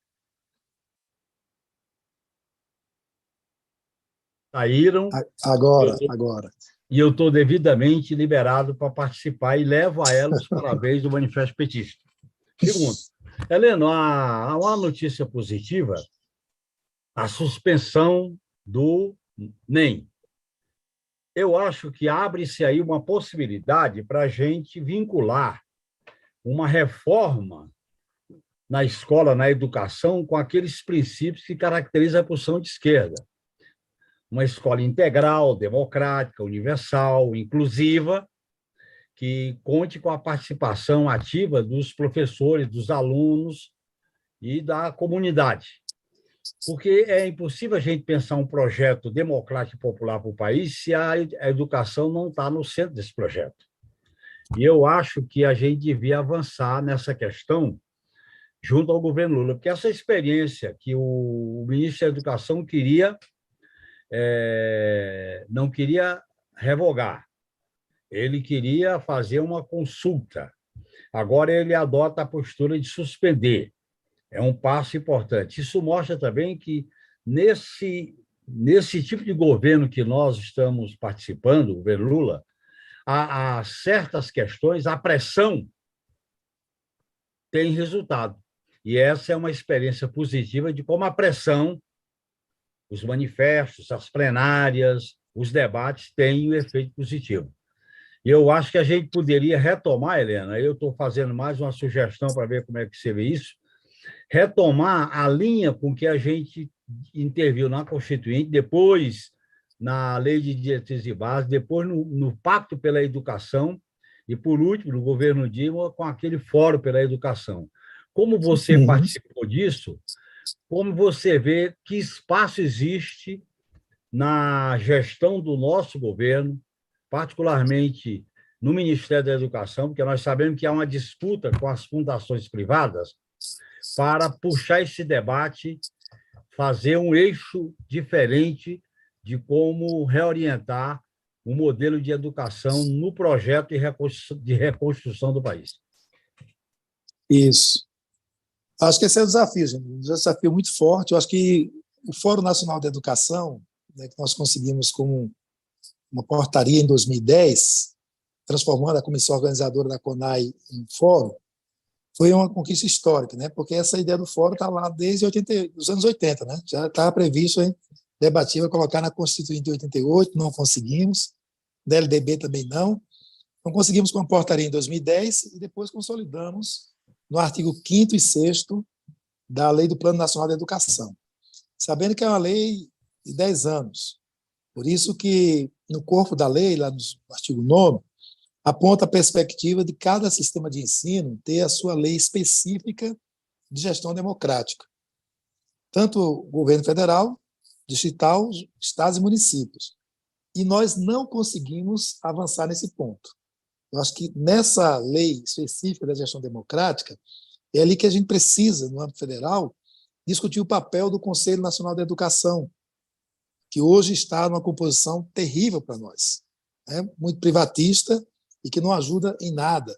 saíram. Agora. E eu estou devidamente liberado para participar e levo a ela os parabéns do Manifesto Petista. Segundo, Heleno, há uma notícia positiva, a suspensão do NEM. Eu acho que abre-se aí uma possibilidade para a gente vincular uma reforma na escola, na educação, com aqueles princípios que caracterizam a posição de esquerda. Uma escola integral, democrática, universal, inclusiva, que conte com a participação ativa dos professores, dos alunos e da comunidade. Porque é impossível a gente pensar um projeto democrático e popular para o país se a educação não está no centro desse projeto. E eu acho que a gente devia avançar nessa questão junto ao governo Lula, porque essa experiência que o ministro da Educação não queria revogar, ele queria fazer uma consulta. Agora ele adota a postura de suspender. É um passo importante. Isso mostra também que, nesse tipo de governo que nós estamos participando, o governo Lula, há certas questões, a pressão tem resultado. E essa é uma experiência positiva de como a pressão, os manifestos, as plenárias, os debates têm um efeito positivo. E eu acho que a gente poderia retomar, Helena, eu estou fazendo mais uma sugestão para ver como é que você vê isso, retomar a linha com que a gente interviu na Constituinte, depois na Lei de Diretrizes e Bases, depois no Pacto pela Educação e, por último, no governo Dilma, com aquele Fórum pela Educação. Como você participou disso, como você vê que espaço existe na gestão do nosso governo, particularmente no Ministério da Educação, porque nós sabemos que há uma disputa com as fundações privadas para puxar esse debate, fazer um eixo diferente de como reorientar o modelo de educação no projeto de reconstrução do país. Isso. Acho que esse é o desafio, gente. Um desafio muito forte. Eu acho que o Fórum Nacional da Educação, né, que nós conseguimos com uma portaria em 2010, transformando a comissão organizadora da CONAI em fórum, foi uma conquista histórica, né? Porque essa ideia do fórum está lá desde os anos 80, né? Já estava previsto, hein? Debatível colocar na Constituinte de 88, não conseguimos, da LDB também não. Não conseguimos com a portaria em 2010 e depois consolidamos no artigo 5º e 6º da Lei do Plano Nacional da Educação, sabendo que é uma lei de 10 anos. Por isso que no corpo da lei, lá no artigo 9º, aponta a perspectiva de cada sistema de ensino ter a sua lei específica de gestão democrática. Tanto o governo federal, distrital, estados e municípios. E nós não conseguimos avançar nesse ponto. Eu acho que nessa lei específica da gestão democrática, é ali que a gente precisa, no âmbito federal, discutir o papel do Conselho Nacional da Educação, que hoje está numa composição terrível para nós, né? Muito privatista e que não ajuda em nada.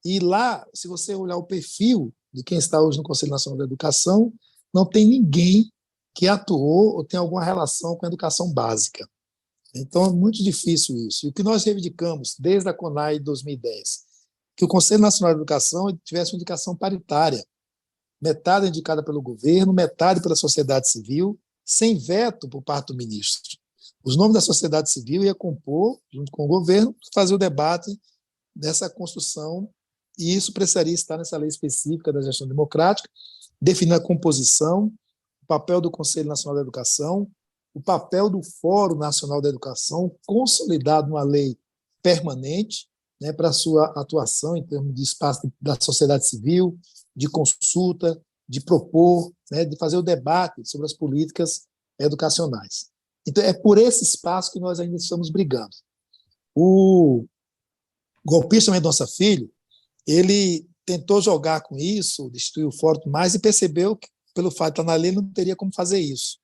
E lá, se você olhar o perfil de quem está hoje no Conselho Nacional da Educação, não tem ninguém que atuou ou tem alguma relação com a educação básica. Então, é muito difícil isso. E o que nós reivindicamos desde a CONAI de 2010, que o Conselho Nacional da Educação tivesse uma indicação paritária, metade indicada pelo governo, metade pela sociedade civil, sem veto por parte do ministro. Os nomes da sociedade civil ia compor, junto com o governo, fazer o debate dessa construção, e isso precisaria estar nessa lei específica da gestão democrática, definir a composição, o papel do Conselho Nacional da Educação, o papel do Fórum Nacional da Educação, consolidado numa lei permanente, né, para a sua atuação em termos de espaço da sociedade civil, de consulta, de propor, né, de fazer o debate sobre as políticas educacionais. Então, é por esse espaço que nós ainda estamos brigando. O golpista Mendonça Filho, ele tentou jogar com isso, destruir o fórum mais, e percebeu que, pelo fato de estar na lei, não teria como fazer isso.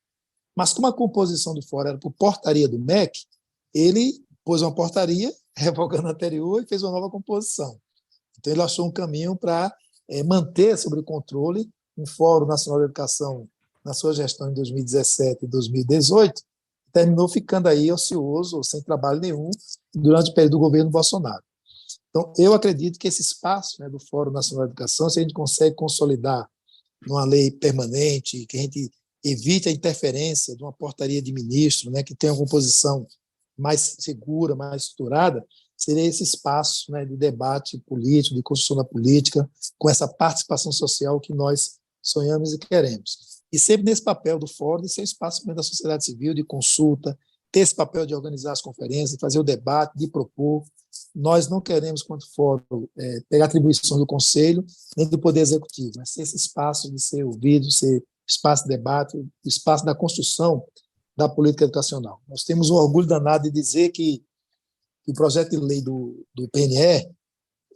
Mas como a composição do fórum era por portaria do MEC, ele pôs uma portaria, revogando a anterior, e fez uma nova composição. Então, ele achou um caminho para manter sob o controle um Fórum Nacional de Educação na sua gestão em 2017 e 2018, terminou ficando aí ocioso, ou sem trabalho nenhum, durante o período do governo Bolsonaro. Então, eu acredito que esse espaço, né, do Fórum Nacional de Educação, se a gente consegue consolidar numa lei permanente, que a gente evite a interferência de uma portaria de ministro, né, que tenha uma composição mais segura, mais estruturada, seria esse espaço, né, de debate político, de construção da política, com essa participação social que nós sonhamos e queremos. E sempre nesse papel do fórum, de ser espaço da sociedade civil, de consulta, ter esse papel de organizar as conferências, de fazer o debate, de propor. Nós não queremos, quanto fórum, pegar atribuições do Conselho, nem do Poder Executivo, mas ser esse espaço de ser ouvido, ser espaço de debate, espaço da construção da política educacional. Nós temos um orgulho danado de dizer que o projeto de lei do PNE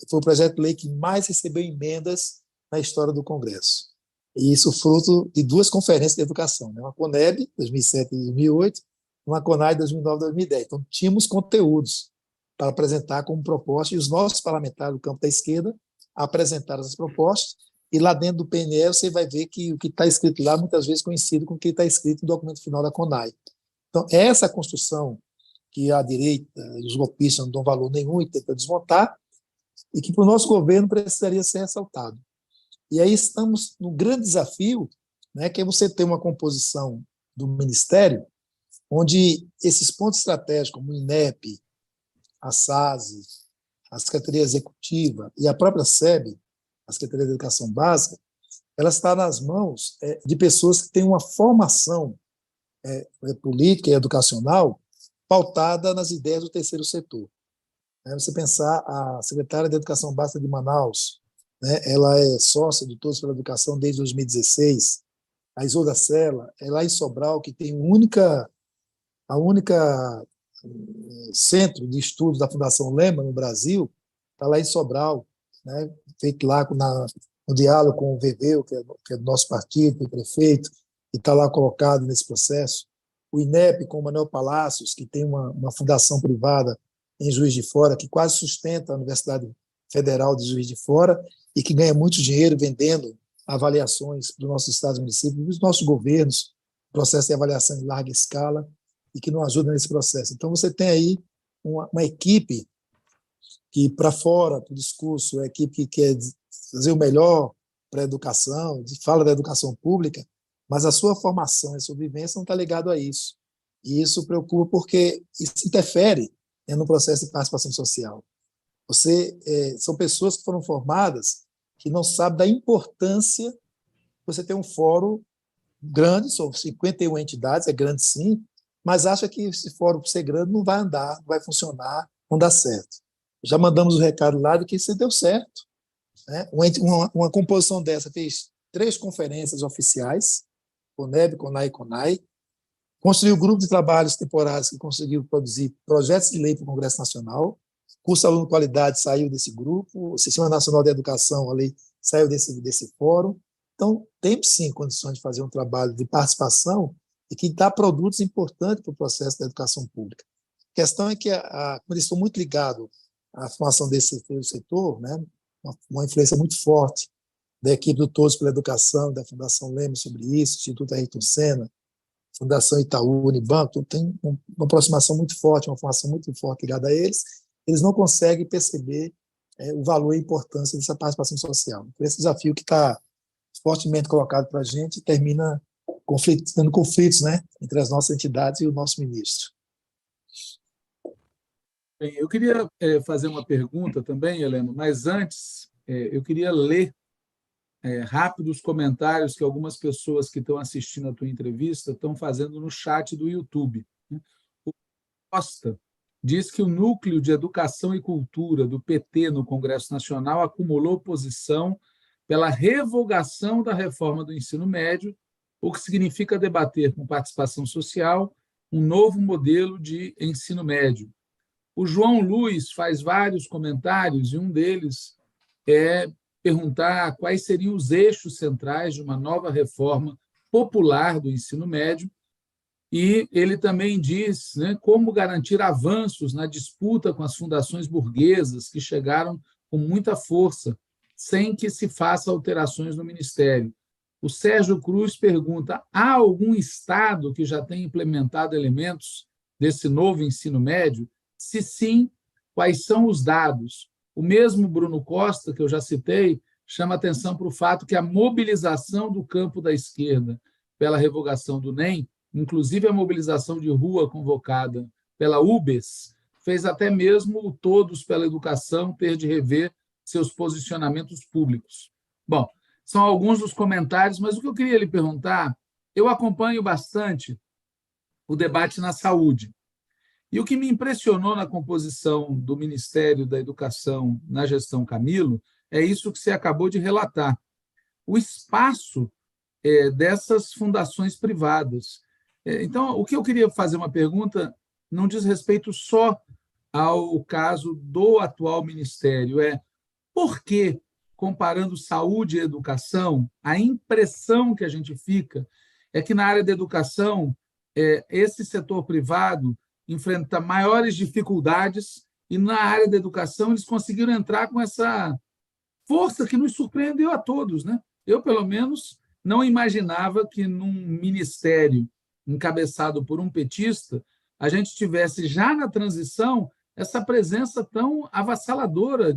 foi o projeto de lei que mais recebeu emendas na história do Congresso. E isso fruto de 2 conferências de educação, né? Uma CONEB, 2007 e 2008, e uma CONAI, 2009 e 2010. Então, tínhamos conteúdos para apresentar como proposta, e os nossos parlamentares do campo da esquerda apresentaram as propostas, e lá dentro do PNE você vai ver que o que está escrito lá muitas vezes coincide com o que está escrito no documento final da CONAI. Então, essa construção que a direita e os golpistas não dão valor nenhum e tentam desmontar, e que para o nosso governo precisaria ser ressaltado. E aí estamos no grande desafio, né, que é você ter uma composição do Ministério onde esses pontos estratégicos, como o INEP, a SASE, a Secretaria Executiva e a própria SEB, a Secretaria de Educação Básica, ela está nas mãos de pessoas que têm uma formação política e educacional pautada nas ideias do terceiro setor. Você pensar, a secretária de Educação Básica de Manaus, né, ela é sócia de Todos pela Educação desde 2016, a Isolda Sela, é lá em Sobral, que tem a única centro de estudos da Fundação Lema no Brasil, está lá em Sobral, né, feito lá no diálogo com o Veveu, que é do nosso partido, que é prefeito, e está lá colocado nesse processo. O INEP, com o Manuel Palácios, que tem uma fundação privada em Juiz de Fora, que quase sustenta a Universidade Federal de Juiz de Fora e que ganha muito dinheiro vendendo avaliações para os nossos estados e municípios, dos nossos governos, processo de avaliação em larga escala, e que não ajuda nesse processo. Então, você tem aí uma equipe que, para fora do discurso, é a equipe que quer fazer o melhor para a educação, fala da educação pública, mas a sua formação e a sua vivência não está ligado a isso. E isso preocupa porque isso interfere no processo de participação social. São pessoas que foram formadas que não sabem da importância de você ter um fórum grande, são 51 entidades, é grande sim, mas acha que esse fórum, por ser grande, não vai andar, não vai funcionar, não dá certo. Já mandamos o recado lá de que isso deu certo. Né? Uma composição dessa fez 3 conferências oficiais, CONEB, CONAI e CONAI, construiu um grupo de trabalhos temporários que conseguiu produzir projetos de lei para o Congresso Nacional, curso Aluno Qualidade saiu desse grupo, o Sistema Nacional de Educação, a lei saiu desse fórum. Então, temos sim condições de fazer um trabalho de participação e que dá produtos importantes para o processo da educação pública. A questão é que, como eles estão muito ligados à formação desse setor, né, uma influência muito forte da equipe do Todos pela Educação, da Fundação Lemos sobre isso, Instituto Ayrton Senna, Fundação Itaú, Unibanco, tem uma aproximação muito forte, uma formação muito forte ligada a eles não conseguem perceber o valor e a importância dessa participação social. Então, esse desafio que está fortemente colocado para a gente termina tendo conflitos, né, entre as nossas entidades e o nosso ministro. Bem, eu queria fazer uma pergunta também, Helena, mas antes eu queria ler rápido os comentários que algumas pessoas que estão assistindo a tua entrevista estão fazendo no chat do YouTube. O Costa diz que o Núcleo de Educação e Cultura do PT no Congresso Nacional acumulou posição pela revogação da reforma do ensino médio, o que significa debater com participação social um novo modelo de ensino médio. O João Luiz faz vários comentários e um deles é perguntar quais seriam os eixos centrais de uma nova reforma popular do ensino médio. E ele também diz, né, como garantir avanços na disputa com as fundações burguesas que chegaram com muita força, sem que se faça alterações no Ministério. O Sérgio Cruz pergunta: há algum estado que já tenha implementado elementos desse novo ensino médio? Se sim, quais são os dados? O mesmo Bruno Costa, que eu já citei, chama atenção para o fato que a mobilização do campo da esquerda pela revogação do NEM, inclusive a mobilização de rua convocada pela UBS, fez até mesmo o Todos pela Educação ter de rever seus posicionamentos públicos. Bom, são alguns dos comentários, mas o que eu queria lhe perguntar, eu acompanho bastante o debate na saúde. E o que me impressionou na composição do Ministério da Educação na gestão Camilo é isso que você acabou de relatar. O espaço dessas fundações privadas. Então, o que eu queria fazer uma pergunta não diz respeito só ao caso do atual ministério, por que, comparando saúde e educação, a impressão que a gente fica é que na área da educação esse setor privado enfrenta maiores dificuldades e na área da educação eles conseguiram entrar com essa força que nos surpreendeu a todos, né? Eu, pelo menos, não imaginava que num ministério encabeçado por um petista a gente tivesse já na transição essa presença tão avassaladora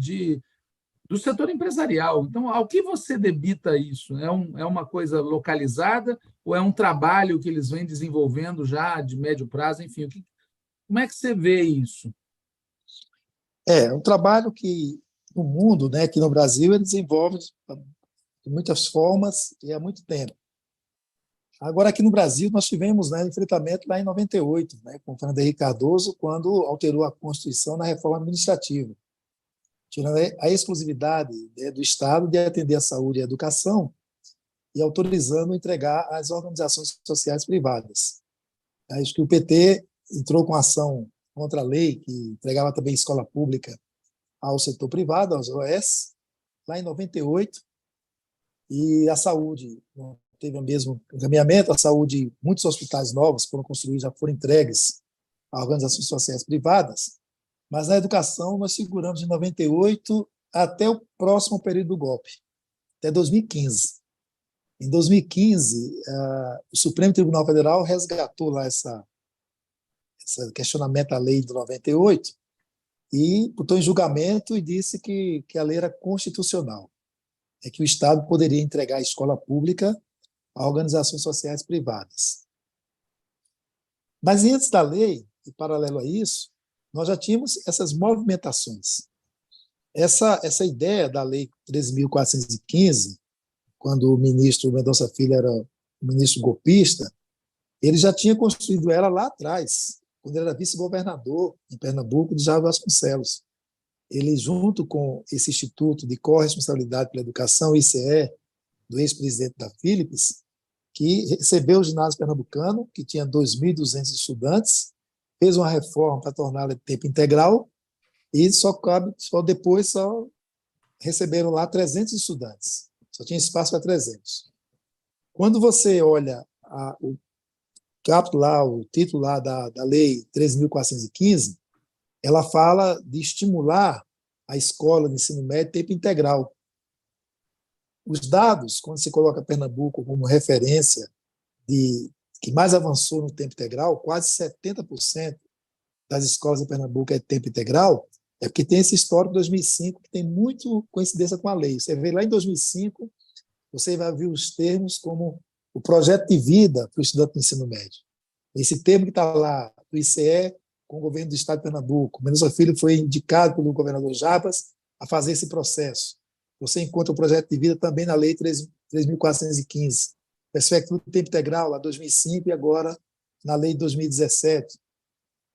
do setor empresarial. Então, ao que você debita isso? É uma coisa localizada ou é um trabalho que eles vêm desenvolvendo já de médio prazo? Enfim, como é que você vê isso? É um trabalho que no mundo, né, que no Brasil, ele desenvolve de muitas formas e há muito tempo. Agora, aqui no Brasil, nós tivemos, né, enfrentamento lá em 98, né, com o Fernando Henrique Cardoso, quando alterou a Constituição na reforma administrativa, tirando a exclusividade, né, do Estado de atender a saúde e a educação e autorizando entregar às organizações sociais privadas. Acho que o PT entrou com ação contra a lei que entregava também escola pública ao setor privado, aos OS, lá em 98, e a saúde não teve o mesmo encaminhamento. A saúde, muitos hospitais novos foram construídos, já foram entregues a organizações sociais privadas, mas na educação nós seguramos de 98 até o próximo período do golpe, até 2015. Em 2015, o Supremo Tribunal Federal resgatou lá esse questionamento à lei de 98 e botou em julgamento e disse que a lei era constitucional, que o Estado poderia entregar a escola pública a organizações sociais privadas. Mas antes da lei, e paralelo a isso, nós já tínhamos essas movimentações. Essa ideia da lei 13.415, quando o ministro Mendonça Filho era o ministro golpista, ele já tinha construído ela lá atrás, quando ele era vice-governador em Pernambuco, de Jair Vasconcelos. Ele, junto com esse Instituto de Corresponsabilidade pela Educação, ICE, do ex-presidente da Philips, que recebeu o ginásio pernambucano, que tinha 2.200 estudantes, fez uma reforma para torná-la de tempo integral, e só depois receberam lá 300 estudantes. Só tinha espaço para 300. Quando você olha o capítulo lá, o título lá da Lei 13.415, ela fala de estimular a escola de ensino médio tempo integral. Os dados, quando se coloca Pernambuco como referência que mais avançou no tempo integral, quase 70% das escolas em Pernambuco é tempo integral, é porque tem esse histórico de 2005, que tem muito coincidência com a lei. Você vê lá em 2005, você vai ver os termos como o projeto de vida para o estudante do ensino médio. Esse termo que está lá, do ICE, com o governo do Estado de Pernambuco. Mendonça Filho foi indicado pelo governador Jarbas a fazer esse processo. Você encontra o projeto de vida também na Lei 3.415. Perspectiva do tempo integral, lá 2005, e agora na Lei de 2017.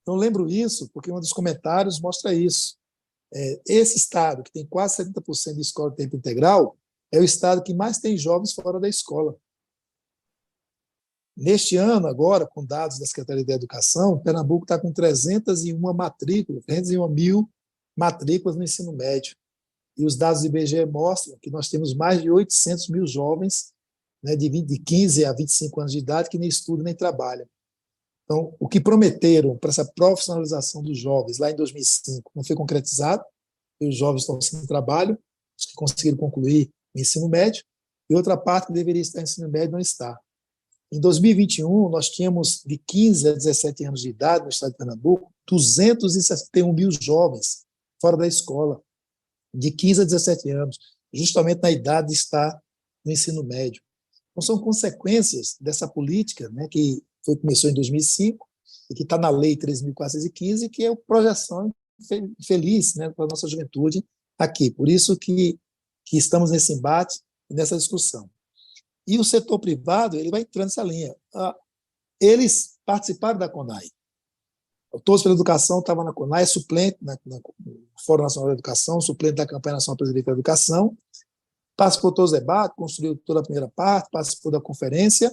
Então, lembro isso porque um dos comentários mostra isso. Esse estado, que tem quase 70% de escola de tempo integral, é o estado que mais tem jovens fora da escola. Neste ano, agora, com dados da Secretaria da Educação, Pernambuco está com 301 mil matrículas no ensino médio. E os dados do IBGE mostram que nós temos mais de 800 mil jovens, né, de 15 a 25 anos de idade que nem estudam nem trabalham. Então, o que prometeram para essa profissionalização dos jovens lá em 2005 não foi concretizado, e os jovens estão sem trabalho, os que conseguiram concluir o ensino médio, e outra parte que deveria estar em ensino médio não está. Em 2021, nós tínhamos de 15 a 17 anos de idade no estado de Pernambuco, 261 mil jovens fora da escola, de 15 a 17 anos, justamente na idade de estar no ensino médio. Então, são consequências dessa política, né, que começou em 2005 e que está na Lei 3.415, que é a projeção feliz, né, para a nossa juventude aqui. Por isso que estamos nesse embate, nessa discussão. E o setor privado ele vai entrando nessa linha. Eles participaram da CONAI. Todos pela Educação estavam na CONAI, suplente no Fórum Nacional da Educação, suplente da Campanha Nacional para o Direito à Educação, participou de todos os debates, construiu toda a primeira parte, participou da conferência,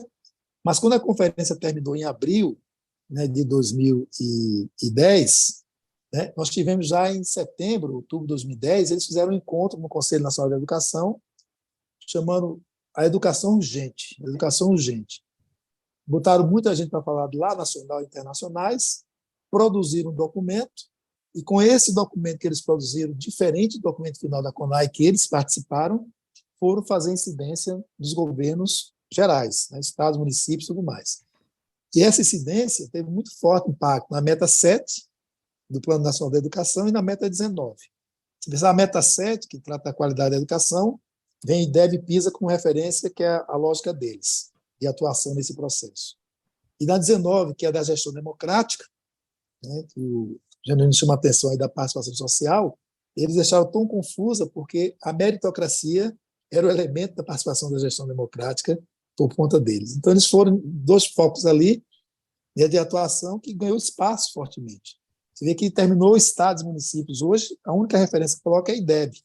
mas quando a conferência terminou em abril, né, de 2010, né, nós tivemos já em setembro, outubro de 2010, eles fizeram um encontro no Conselho Nacional da Educação, chamando a educação urgente. Educação urgente. Botaram muita gente para falar de lá, nacional e internacionais, produziram um documento, e com esse documento que eles produziram, diferente do documento final da CONAI, que eles participaram, foram fazer incidência dos governos gerais, né, estados, municípios e tudo mais. E essa incidência teve muito forte impacto na meta 7 do Plano Nacional da Educação e na meta 19. Se pensar a meta 7, que trata da qualidade da educação, vem IDEB e PISA como referência, que é a lógica deles, de atuação nesse processo. E na 19, que é da gestão democrática, né, que o Janine chama a atenção aí da participação social, eles deixaram tão confusa porque a meritocracia era o elemento da participação da gestão democrática por conta deles. Então, eles foram dois focos ali, né, de atuação que ganhou espaço fortemente. Você vê que terminou estados e municípios. Hoje, a única referência que coloca é a IDEB.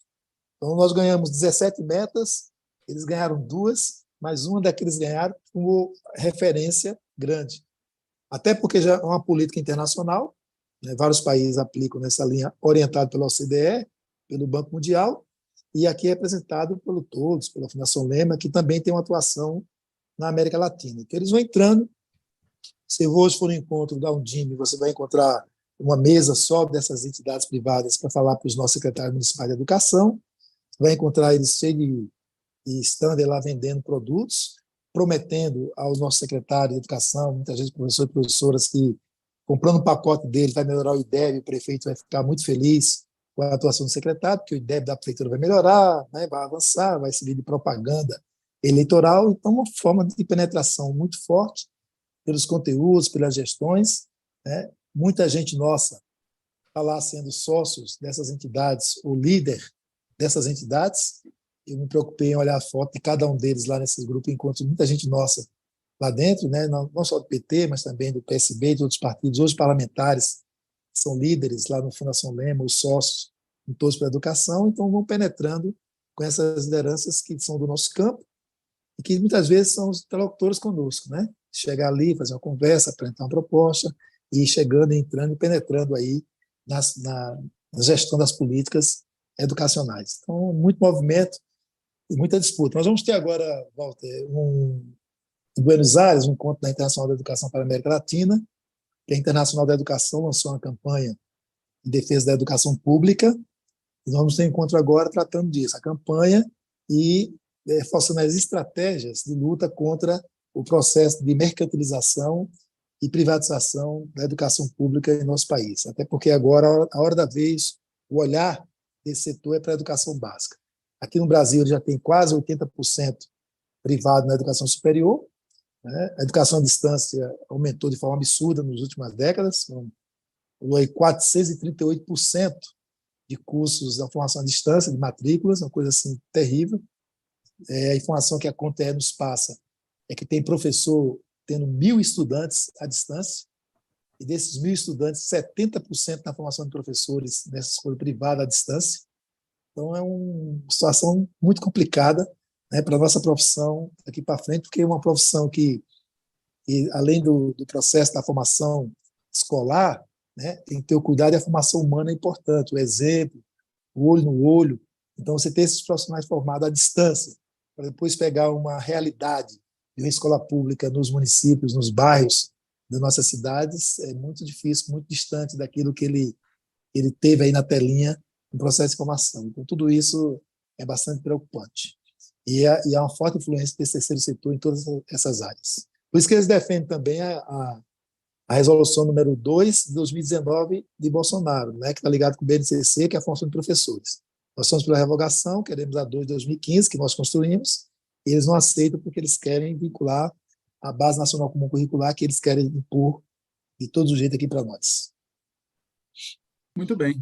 Então, nós ganhamos 17 metas, eles ganharam 2, mas uma daqueles ganharam como referência grande. Até porque já é uma política internacional, né, vários países aplicam nessa linha, orientado pela OCDE, pelo Banco Mundial, e aqui é representado pelo Todos, pela Fundação Lema, que também tem uma atuação na América Latina. Então, eles vão entrando. Se hoje for no encontro da Undime, você vai encontrar uma mesa só dessas entidades privadas para falar para os nossos secretários municipais de educação, vai encontrar eles cheios de stand lá vendendo produtos, prometendo aos nossos secretários de educação, muitas vezes professores e professoras, que comprando um pacote deles vai melhorar o IDEB, o prefeito vai ficar muito feliz com a atuação do secretário, porque o IDEB da prefeitura vai melhorar, né, vai avançar, vai servir de propaganda eleitoral. Então, uma forma de penetração muito forte pelos conteúdos, pelas gestões, né? Muita gente nossa está lá sendo sócios dessas entidades, ou líder dessas entidades. Eu me preocupei em olhar a foto de cada um deles lá nesses grupos, encontro muita gente nossa lá dentro, né? Não só do PT, mas também do PSB e de outros partidos. Hoje, parlamentares são líderes lá no Fundação Lema, os sócios em Todos pela Educação, então vão penetrando com essas lideranças que são do nosso campo e que muitas vezes são os interlocutores conosco, né? Chegar ali, fazer uma conversa, apresentar uma proposta, e ir chegando, entrando e penetrando aí na gestão das políticas educacionais. Então, muito movimento e muita disputa. Nós vamos ter agora, Walter, em Buenos Aires, um encontro da Internacional da Educação para a América Latina, que a Internacional da Educação lançou uma campanha em defesa da educação pública, e nós vamos ter um encontro agora tratando disso, a campanha e forçando as estratégias de luta contra o processo de mercantilização e privatização da educação pública em nosso país. Até porque agora, a hora da vez, o olhar desse setor é para a educação básica. Aqui no Brasil ele já tem quase 80% privado na educação superior, né? A educação à distância aumentou de forma absurda nas últimas décadas, com 438% de cursos da formação à distância, de matrículas, uma coisa assim terrível. A informação que a Conte nos passa é que tem professor tendo 1.000 estudantes à distância, e desses 1.000 estudantes, 70% na formação de professores nessa escola privada à distância. Então, é uma situação muito complicada, né, para a nossa profissão daqui para frente, porque é uma profissão que além do processo da formação escolar, né, tem que ter o cuidado, e a formação humana é importante, o exemplo, o olho no olho. Então, você ter esses profissionais formados à distância, para depois pegar uma realidade de uma escola pública nos municípios, nos bairros das nossas cidades, é muito difícil, muito distante daquilo que ele teve aí na telinha no processo de formação. Então, tudo isso é bastante preocupante. E há uma forte influência desse terceiro setor em todas essas áreas. Por isso que eles defendem também a resolução número 2 de 2019 de Bolsonaro, né, que está ligado com o BNCC, que é a formação de professores. Nós somos pela revogação, queremos a 2 de 2015, que nós construímos, e eles não aceitam porque eles querem vincular a Base Nacional Comum Curricular, que eles querem impor de todo jeito aqui para nós. Muito bem.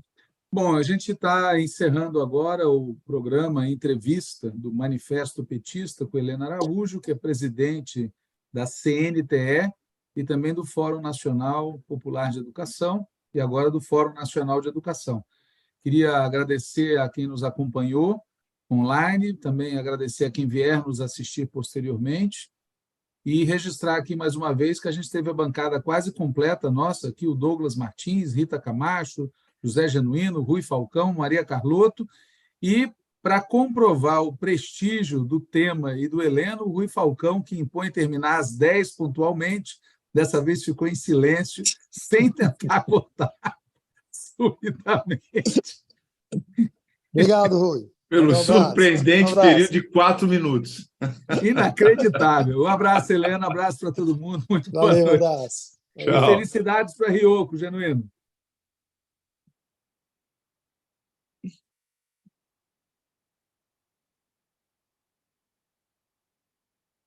Bom, a gente está encerrando agora o programa, a entrevista do Manifesto Petista com Helena Araújo, que é presidente da CNTE e também do Fórum Nacional Popular de Educação e agora do Fórum Nacional de Educação. Queria agradecer a quem nos acompanhou online, também agradecer a quem vier nos assistir posteriormente e registrar aqui mais uma vez que a gente teve a bancada quase completa nossa, aqui o Douglas Martins, Rita Camacho, José Genuíno, Rui Falcão, Maria Carlotto, e para comprovar o prestígio do tema e do Heleno, o Rui Falcão, que impõe terminar às 10 pontualmente, dessa vez ficou em silêncio, sem tentar cortar subitamente. Obrigado, Rui. Pelo surpreendente período de 4 minutos. Inacreditável. Um abraço, Helena, um abraço para todo mundo. Muito boa Valeu, noite. um abraço. Tchau. E felicidades para Ryoko, Genuíno.